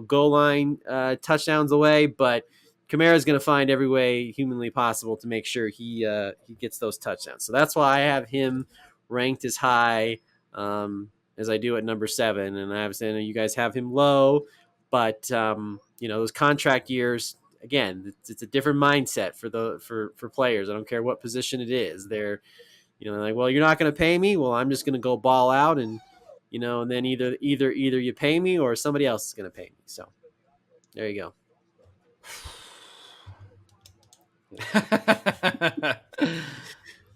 goal line touchdowns away, but Kamara is gonna find every way humanly possible to make sure he gets those touchdowns. So that's why I have him ranked as high as I do at number 7, and I understand you guys have him low, but those contract years. Again, it's a different mindset for players. I don't care what position it is. They're, like, well, you're not going to pay me. Well, I'm just going to go ball out, and and then either you pay me or somebody else is going to pay me. So there you go.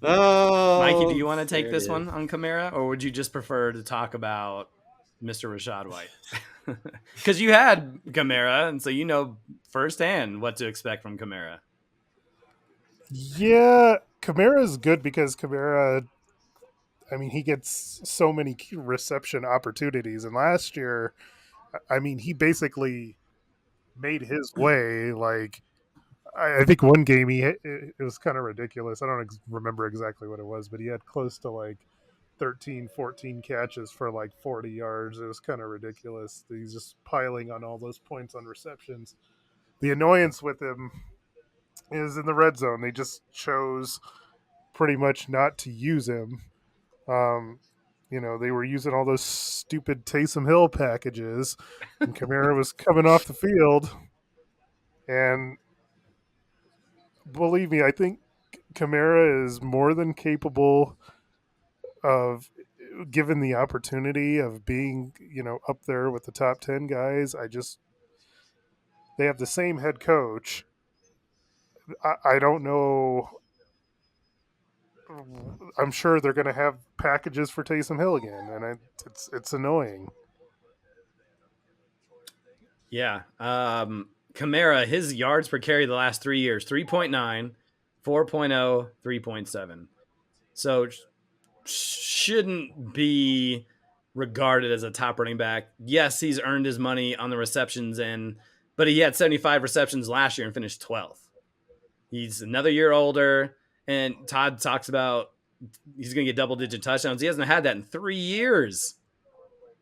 Oh, Mikey, do you want to take this one on Kamara, or would you just prefer to talk about Mr. Rachaad White? Because you had Kamara, and so you know firsthand what to expect from Kamara. Yeah, Kamara is good because Kamara, he gets so many reception opportunities. And last year, he basically made his way. Like, I think one game it was kind of ridiculous. I don't remember exactly what it was, but he had close to like 13, 14 catches for like 40 yards. It was kind of ridiculous. He's just piling on all those points on receptions. The annoyance with him is in the red zone. They just chose pretty much not to use him. They were using all those stupid Taysom Hill packages, and Kamara was coming off the field. And believe me, I think Kamara is more than capable of, given the opportunity of being, up there with the top 10 guys. They have the same head coach. I don't know. I'm sure they're going to have packages for Taysom Hill again, and it's annoying. Yeah. Kamara, his yards per carry the last 3 years, 3.9, 4.0, 3.7. So shouldn't be regarded as a top running back. Yes, he's earned his money on the receptions end, but he had 75 receptions last year and finished 12th. He's another year older, and Todd talks about he's going to get double-digit touchdowns. He hasn't had that in 3 years.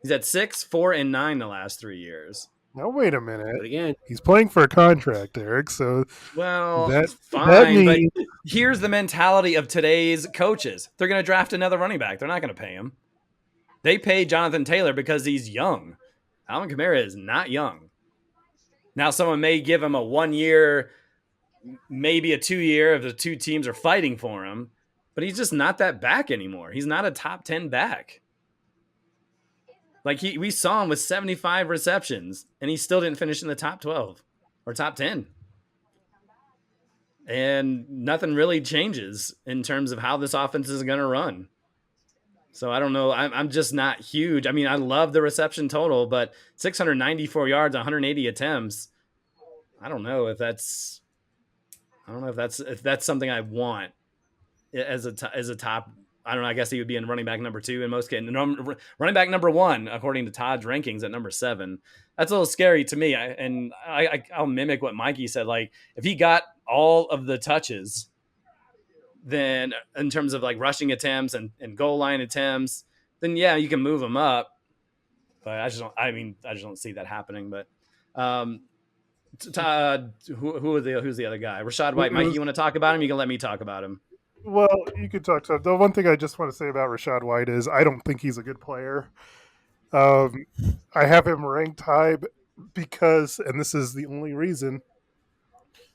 He's had 6, 4, and 9 the last 3 years. Now wait a minute. But again, he's playing for a contract, Eric. So that's fine. But here's the mentality of today's coaches: they're going to draft another running back. They're not going to pay him. They pay Jonathan Taylor because he's young. Alvin Kamara is not young. Now, someone may give him a 1 year, maybe a 2 year if the two teams are fighting for him, but he's just not that back anymore. He's not a top 10 back. Like we saw him with 75 receptions, and he still didn't finish in the top 12 or top 10. And nothing really changes in terms of how this offense is going to run. So I don't know. I'm just not huge. I mean, I love the reception total, but 694 yards, 180 attempts. I don't know if that's something I want as a top. I don't know. I guess he would be in running back number 2 in most cases. Running back number 1, according to Todd's rankings, at number 7. That's a little scary to me. I'll mimic what Mikey said. Like, if he got all of the touches, then in terms of like rushing attempts and goal line attempts, then yeah, you can move him up. But I just don't see that happening. But who's the other guy? Rashad White. Mikey, you want to talk about him? You can let me talk about him. Well, you could talk to him. The one thing I just want to say about Rashad White is I don't think he's a good player. I have him ranked high because, and this is the only reason,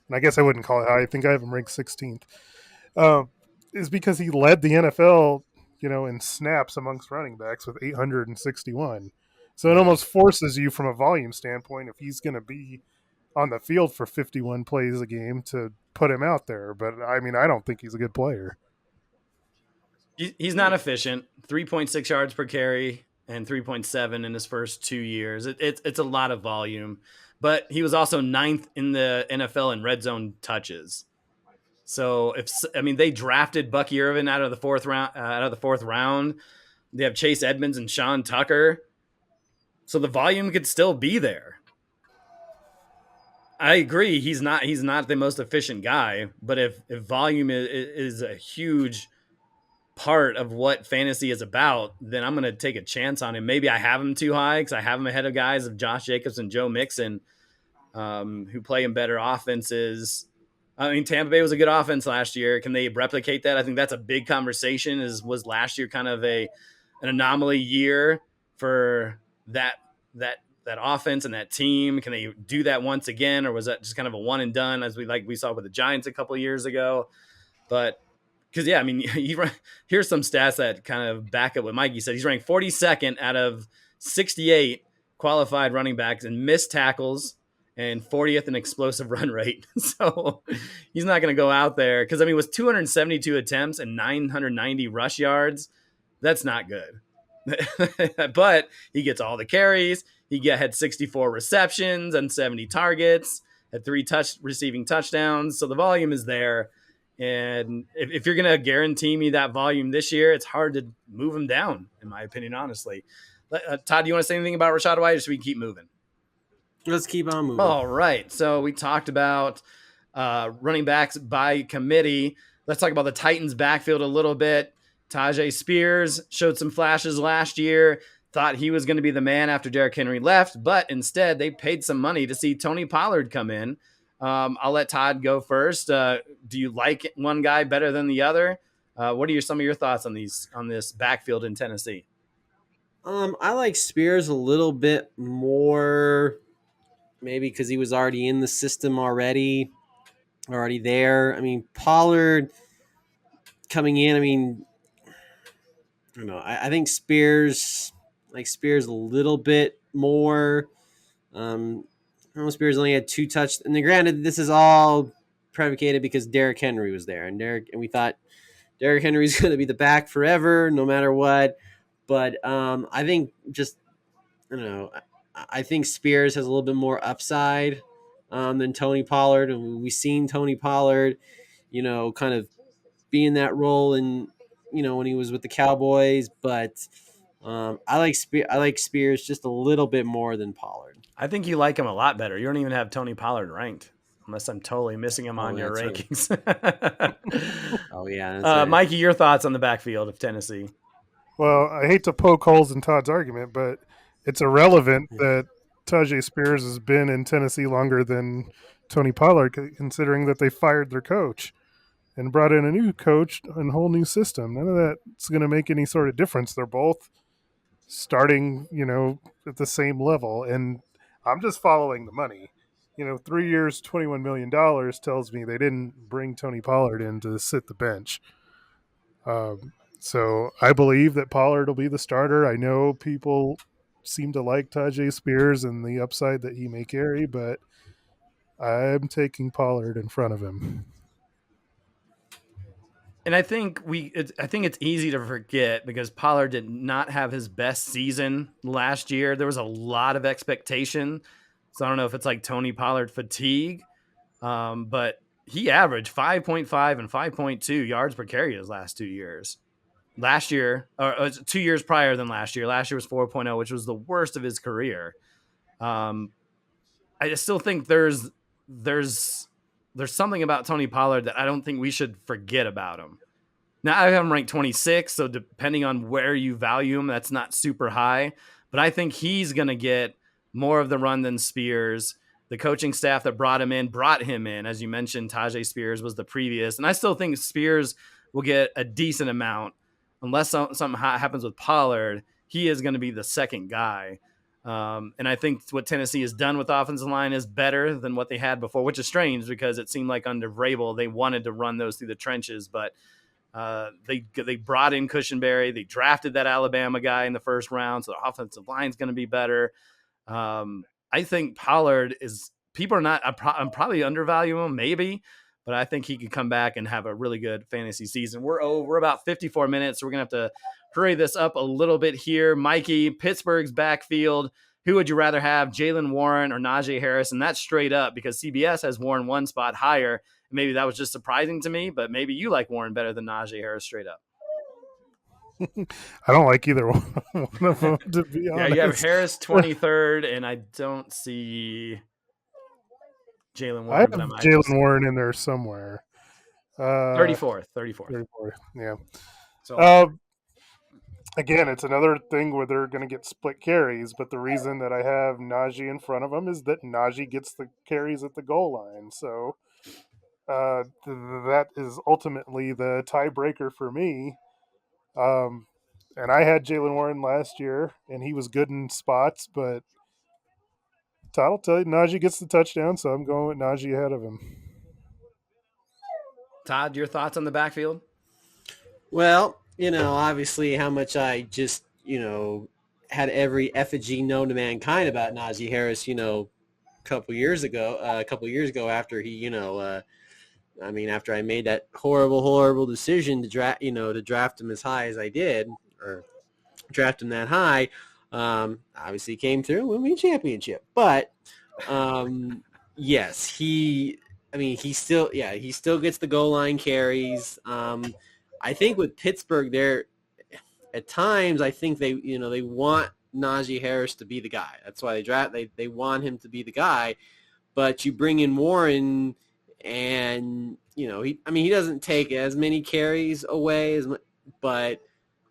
and I guess I wouldn't call it high. I think I have him ranked 16th. Is because he led the NFL, in snaps amongst running backs with 861. So it almost forces you from a volume standpoint, if he's going to be on the field for 51 plays a game, to put him out there. But I mean, I don't think he's a good player. He's not efficient. 3.6 yards per carry and 3.7 in his first 2 years. It's a lot of volume, but he was also 9th in the NFL in red zone touches. So they drafted Bucky Irvin out of the fourth round. They have Chase Edmonds and Sean Tucker. So the volume could still be there. I agree. He's not the most efficient guy, but if volume is a huge part of what fantasy is about, then I'm going to take a chance on him. Maybe I have him too high because I have him ahead of guys of Josh Jacobs and Joe Mixon, who play in better offenses. I mean, Tampa Bay was a good offense last year. Can they replicate that? I think that's a big conversation. Was last year kind of an anomaly year for that offense and that team? Can they do that once again, or was that just kind of a one and done, as we saw with the Giants a couple of years ago? But because yeah, I mean, here's some stats that kind of back up what Mikey said. He's ranked 42nd out of 68 qualified running backs in missed tackles, and 40th in explosive run rate. So he's not going to go out there because, with 272 attempts and 990 rush yards, that's not good. But he gets all the carries. He had 64 receptions and 70 targets, had 3 receiving touchdowns. So the volume is there. And if you're going to guarantee me that volume this year, it's hard to move him down, in my opinion, honestly. Todd, do you want to say anything about Rashad White, or should we keep moving? Let's keep on moving. All right. So we talked about running backs by committee. Let's talk about the Titans backfield a little bit. Tajay Spears showed some flashes last year. Thought he was going to be the man after Derrick Henry left, but instead they paid some money to see Tony Pollard come in. I'll let Todd go first. Do you like one guy better than the other? What are some of your thoughts on this backfield in Tennessee? I like Spears a little bit more, maybe because he was already in the system already there. I mean, Pollard coming in, I don't know. I think Spears a little bit more. Spears only had 2 touchdowns. And granted, this is all predicated because Derrick Henry was there, and we thought Derrick Henry's going to be the back forever, no matter what. But I think I don't know. I think Spears has a little bit more upside than Tony Pollard, and we've seen Tony Pollard, kind of be in that role, and when he was with the Cowboys. But I like Spears just a little bit more than Pollard. I think you like him a lot better. You don't even have Tony Pollard ranked, unless I'm totally missing him on your rankings. Right. Oh yeah, that's right. Mikey, your thoughts on the backfield of Tennessee? Well, I hate to poke holes in Todd's argument, but it's irrelevant that Tajay Spears has been in Tennessee longer than Tony Pollard, considering that they fired their coach and brought in a new coach and a whole new system. None of that's going to make any sort of difference. They're both starting, at the same level. And I'm just following the money. 3 years, $21 million tells me they didn't bring Tony Pollard in to sit the bench. So I believe that Pollard will be the starter. I know people seem to like Tajay Spears and the upside that he may carry, but I'm taking Pollard in front of him. And I think it's easy to forget because Pollard did not have his best season last year. There was a lot of expectation. So I don't know if it's like Tony Pollard fatigue, but he averaged 5.5 and 5.2 yards per carry his last 2 years. Last year, or 2 years prior than last year. Last year was 4.0, which was the worst of his career. I just still think there's something about Tony Pollard that I don't think we should forget about him. Now, I have him ranked 26, so depending on where you value him, that's not super high. But I think he's going to get more of the run than Spears. The coaching staff that brought him in. As you mentioned, Tajay Spears was the previous. And I still think Spears will get a decent amount. Unless something happens with Pollard, he is going to be the second guy. And I think what Tennessee has done with offensive line is better than what they had before, which is strange because it seemed like under Vrabel, they wanted to run those through the trenches, but they brought in Cushenberry. They drafted that Alabama guy in the first round, so the offensive line is going to be better. I think Pollard is – people are not – I'm probably undervaluing him, maybe, but I think he could come back and have a really good fantasy season. We're about 54 minutes, so we're going to have to hurry this up a little bit here. Mikey, Pittsburgh's backfield, who would you rather have, Jaylen Warren or Najee Harris? And that's straight up because CBS has Warren one spot higher. Maybe that was just surprising to me, but maybe you like Warren better than Najee Harris straight up. I don't like either one of them, to be honest. Yeah, you have Harris 23rd, and I don't see Jaylen Warren. I have Jaylen Warren in there somewhere. 34th. Yeah. So again, it's another thing where they're going to get split carries, but the reason that I have Najee in front of him is that Najee gets the carries at the goal line. So that is ultimately the tiebreaker for me. And I had Jaylen Warren last year, and he was good in spots, but Todd will tell you Najee gets the touchdown, so I'm going with Najee ahead of him. Todd, your thoughts on the backfield? Well, obviously how much I just, had every effigy known to mankind about Najee Harris, a couple years ago after he, after I made that horrible decision to draft him as high as I did, or draft him that high, obviously came through and won me a championship. But yes, he still gets the goal line carries. I think with Pittsburgh, at times I think they want Najee Harris to be the guy. That's why they want him to be the guy. But you bring in Warren, and he doesn't take as many carries away but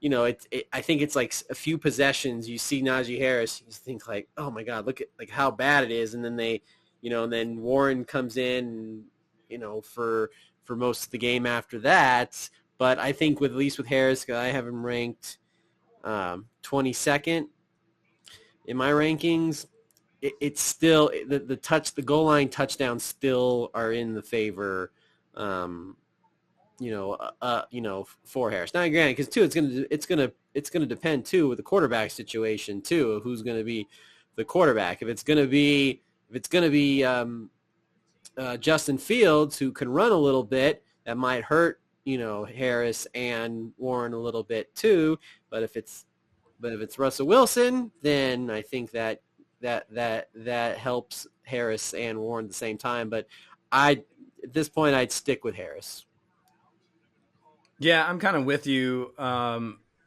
I think it's like a few possessions. You see Najee Harris, you think like, oh my God, look at like how bad it is, and then and then Warren comes in, for most of the game after that. But I think at least with Harris, I have him ranked 22nd in my rankings. It's still the goal line touchdowns still are in the favor, for Harris. Now, granted, because too, it's gonna depend too with the quarterback situation too, of who's going to be the quarterback. If it's going to be Justin Fields, who can run a little bit, that might hurt Harris and Warren a little bit too. But if it's Russell Wilson, then I think that helps Harris and Warren at the same time. But at this point, I'd stick with Harris. Yeah, I'm kind of with you.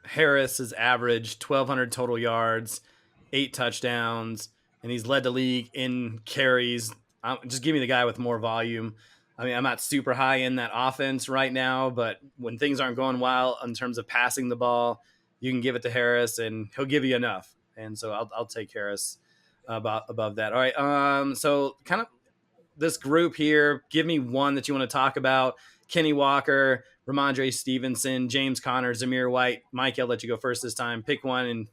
Harris has averaged 1,200 total yards, 8 touchdowns, and he's led the league in carries. Just give me the guy with more volume. I mean, I'm not super high in that offense right now, but when things aren't going well in terms of passing the ball, you can give it to Harris, and he'll give you enough. And so I'll take Harris above that. All right. So kind of this group here, give me one that you want to talk about. Kenny Walker, Ramondre Stevenson, James Conner, Zamir White. Mike, I'll let you go first this time. Pick one and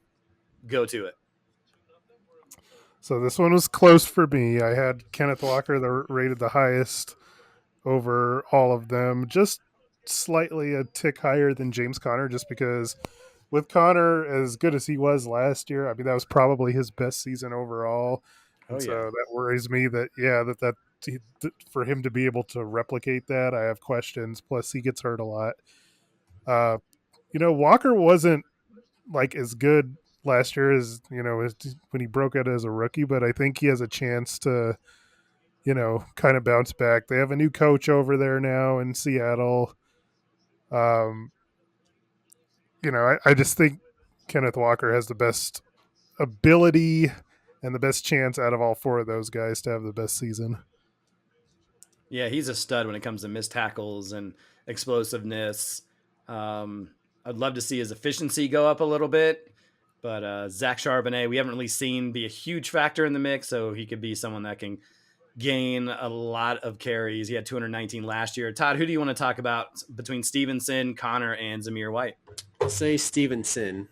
go to it. So this one was close for me. I had Kenneth Walker rated the highest over all of them, just slightly a tick higher than James Conner, just because with Conner, as good as he was last year, I mean, that was probably his best season overall. And so that worries me that for him to be able to replicate that, I have questions. Plus, he gets hurt a lot. Walker wasn't like as good last year as when he broke out as a rookie, but I think he has a chance to kind of bounce back. They have a new coach over there now in Seattle. I just think Kenneth Walker has the best ability and the best chance out of all 4 of those guys to have the best season. Yeah, he's a stud when it comes to missed tackles and explosiveness. I'd love to see his efficiency go up a little bit, but Zach Charbonnet, we haven't really seen be a huge factor in the mix, so he could be someone that can gain a lot of carries. He had 219 last year. Todd, who do you want to talk about between Stevenson, Conner, and Zamir White? I'll say Stevenson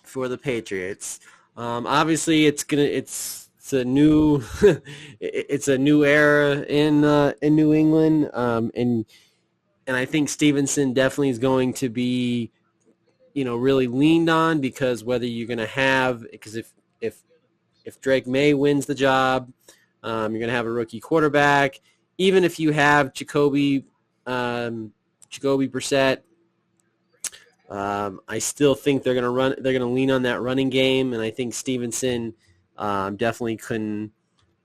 for the Patriots. Obviously, it's a new it's a new era in New England, and I think Stevenson definitely is going to be really leaned on, because whether you're going to have, because if Drake May wins the job, you're going to have a rookie quarterback. Even if you have Jacoby Brissett, I still think they're going to lean on that running game, and I think Stevenson definitely can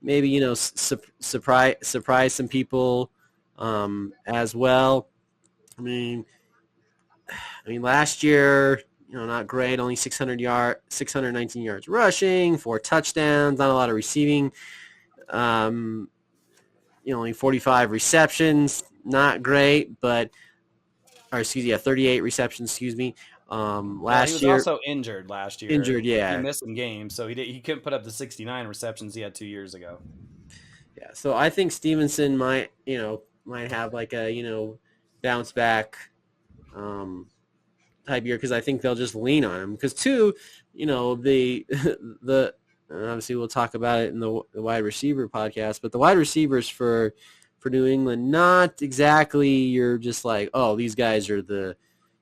maybe surprise some people as well. I mean last year, not great, only 619 yards rushing, 4 touchdowns, not a lot of receiving. Only 45 receptions, not great, but 38 receptions, excuse me. Last year, he was also injured last year. Injured, yeah. He missed some games, so he couldn't put up the 69 receptions he had 2 years ago. Yeah, so I think Stevenson might have like a, bounce back type year, because I think they'll just lean on him. Because the obviously we'll talk about it in the wide receiver podcast, but the wide receivers for New England, not exactly you're just like, oh, these guys are the,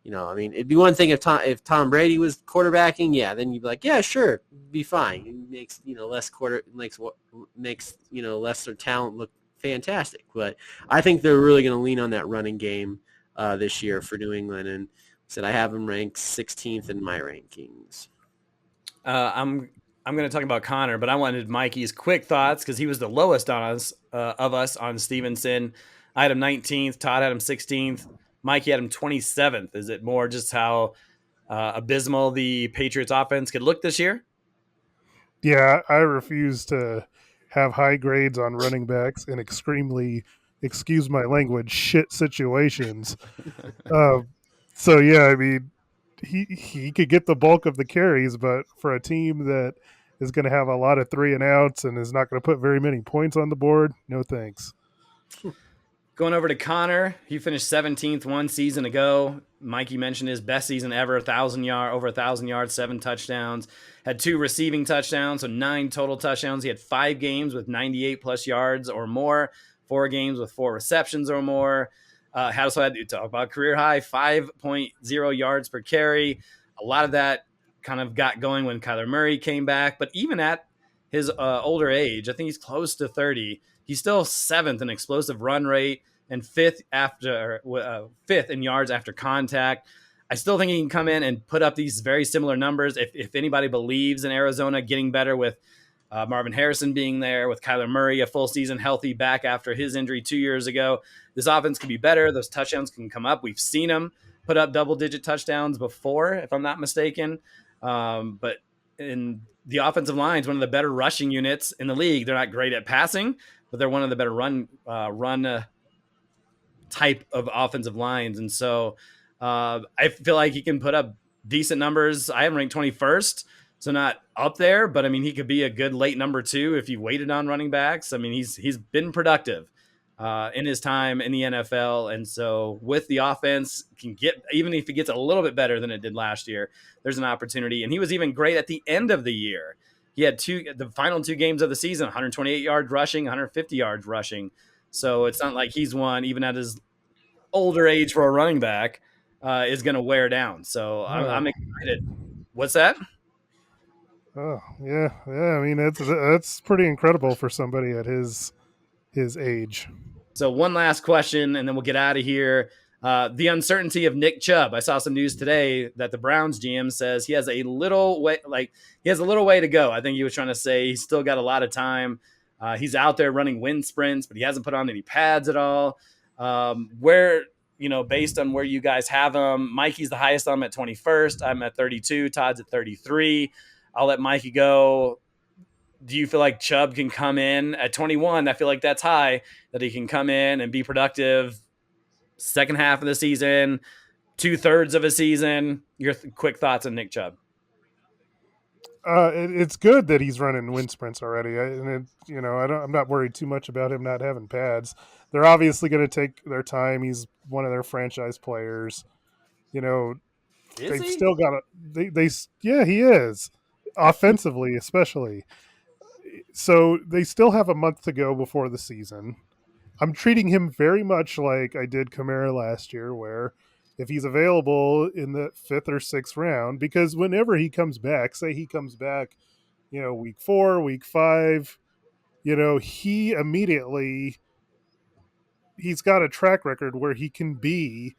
it'd be one thing if Tom Brady was quarterbacking, yeah, then you'd be like, yeah, sure, be fine. It makes lesser talent look fantastic. But I think they're really going to lean on that running game this year for New England, and said I have them ranked 16th in my rankings. I'm going to talk about Conner, but I wanted Mikey's quick thoughts because he was the lowest on us of us on Stevenson. I had him 19th. Todd had him 16th. Mikey had him 27th. Is it more just how abysmal the Patriots offense could look this year? Yeah, I refuse to have high grades on running backs in extremely, excuse my language, shit situations. So yeah, I mean, he could get the bulk of the carries, but for a team that is going to have a lot of 3 and outs and is not going to put very many points on the board, no thanks. Going over to Conner, he finished 17th one season ago. Mikey mentioned his best season ever, over 1,000 yards, 7 touchdowns, had 2 receiving touchdowns, so 9 total touchdowns. He had 5 games with 98 plus yards or more, 4 games with 4 receptions or more. Also had to talk about career high, 5.0 yards per carry. A lot of that kind of got going when Kyler Murray came back, but even at his older age, I think he's close to 30, he's still 7th in explosive run rate, and fifth in yards after contact. I still think he can come in and put up these very similar numbers. If anybody believes in Arizona getting better with Marvin Harrison being there, with Kyler Murray, a full season healthy back after his injury 2 years ago, this offense can be better. Those touchdowns can come up. We've seen him put up double-digit touchdowns before, if I'm not mistaken. But in the offensive line is one of the better rushing units in the league. They're not great at passing, but they're one of the better run type of offensive lines. And so I feel like he can put up decent numbers. I have him ranked 21st, so not up there, but I mean, he could be a good late number 2 if you waited on running backs. I mean, he's been productive in his time in the NFL. And so with the offense, can get, even if it gets a little bit better than it did last year, there's an opportunity. And he was even great at the end of the year. He had the final 2 games of the season, 128 yards rushing, 150 yards rushing. So it's not like he's one, even at his older age for a running back, is going to wear down. So I'm excited. What's that? Oh yeah. I mean, that's pretty incredible for somebody at his age. So one last question, and then we'll get out of here. The uncertainty of Nick Chubb. I saw some news today that the Browns GM says he has a little way to go. I think he was trying to say he's still got a lot of time. He's out there running wind sprints, but he hasn't put on any pads at all. Based on where you guys have him, Mikey's the highest. I'm at 21st. I'm at 32. Todd's at 33. I'll let Mikey go. Do you feel like Chubb can come in at 21? I feel like that's high, that he can come in and be productive second half of the season, 2/3 of a season. Your quick thoughts on Nick Chubb? It's good that he's running wind sprints already. I'm not worried too much about him not having pads. They're obviously going to take their time. He's one of their franchise players. They've still got he is, offensively especially. So they still have a month to go before the season. I'm treating him very much like I did Kamara last year, where if he's available in the 5th or 6th round, because whenever he comes back, say he comes back, week 4, week 5, he immediately, he's got a track record where he can be,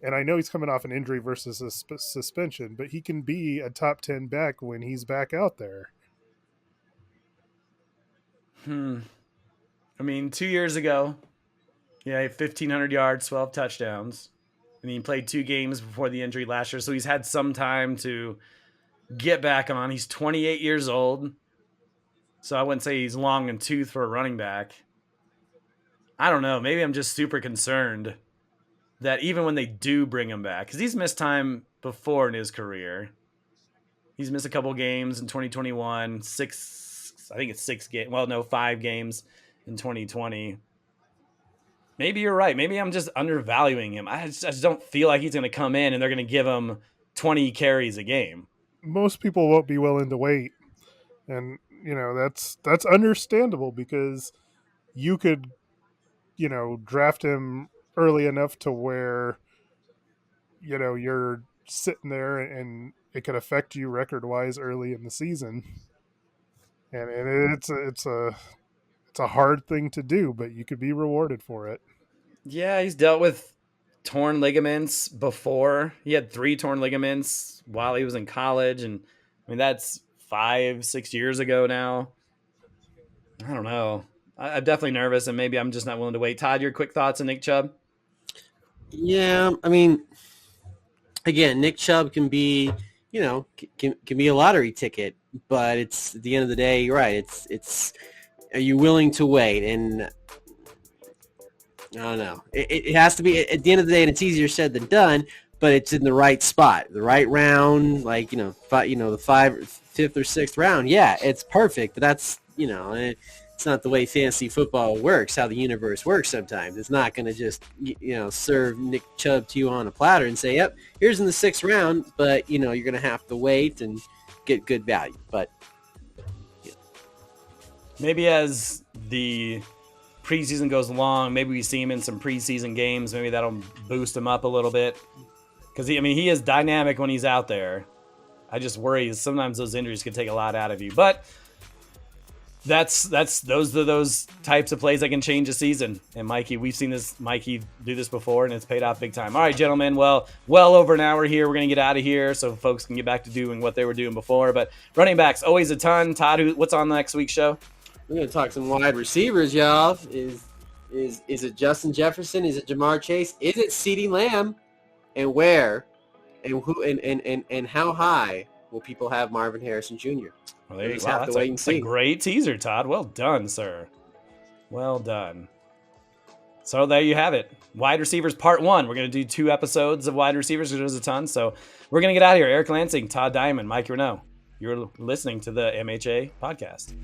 and I know he's coming off an injury versus a suspension, but he can be a top 10 back when he's back out there. I mean, 2 years ago, he had 1,500 yards, 12 touchdowns. And he played 2 games before the injury last year, so he's had some time to get back on. He's 28 years old, so I wouldn't say he's long in tooth for a running back. I don't know. Maybe I'm just super concerned that even when they do bring him back, because he's missed time before in his career. He's missed a couple games in 2021, 5 games in 2020. Maybe you're right. Maybe I'm just undervaluing him. I just don't feel like he's going to come in and they're going to give him 20 carries a game. Most people won't be willing to wait. And, that's understandable, because you could, draft him early enough to where, you're sitting there and it could affect you record-wise early in the season. And it's a hard thing to do, but you could be rewarded for it. Yeah, he's dealt with torn ligaments before. He had 3 torn ligaments while he was in college. And I mean, that's 5-6 years ago now. I don't know. I'm definitely nervous, and maybe I'm just not willing to wait. Todd, your quick thoughts on Nick Chubb? Yeah, I mean, again, Nick Chubb can be, can be a lottery ticket, but it's at the end of the day, you're right. It's are you willing to wait? And I don't know. It has to be at the end of the day, and it's easier said than done. But it's in the right spot, the right round, like the 5th or 6th round. Yeah, it's perfect. But that's it's not the way fantasy football works. How the universe works sometimes. It's not going to just serve Nick Chubb to you on a platter and say, "Yep, here's in the 6th round." But you're going to have to wait and get good value. But maybe as the preseason goes along, maybe we see him in some preseason games. Maybe that'll boost him up a little bit, because he is dynamic when he's out there. I just worry sometimes those injuries can take a lot out of you. But those are those types of plays that can change a season. And Mikey, we've seen Mikey do this before, and it's paid off big time. All right, gentlemen. Well over an hour here. We're gonna get out of here so folks can get back to doing what they were doing before. But running backs, always a ton. Todd, what's on next week's show? We're gonna talk some wide receivers, y'all. Is it Justin Jefferson? Is it Jamar Chase? Is it CeeDee Lamb? And where? And who? And how high will people have Marvin Harrison Jr.? Well, there you go. Wow, that's a great teaser, Todd. Well done, sir. Well done. So there you have it. Wide receivers part 1. We're going to do 2 episodes of wide receivers because there's a ton. So we're going to get out of here. Eric Lansing, Todd Diamond, Mike Renaud. You're listening to the MHA podcast.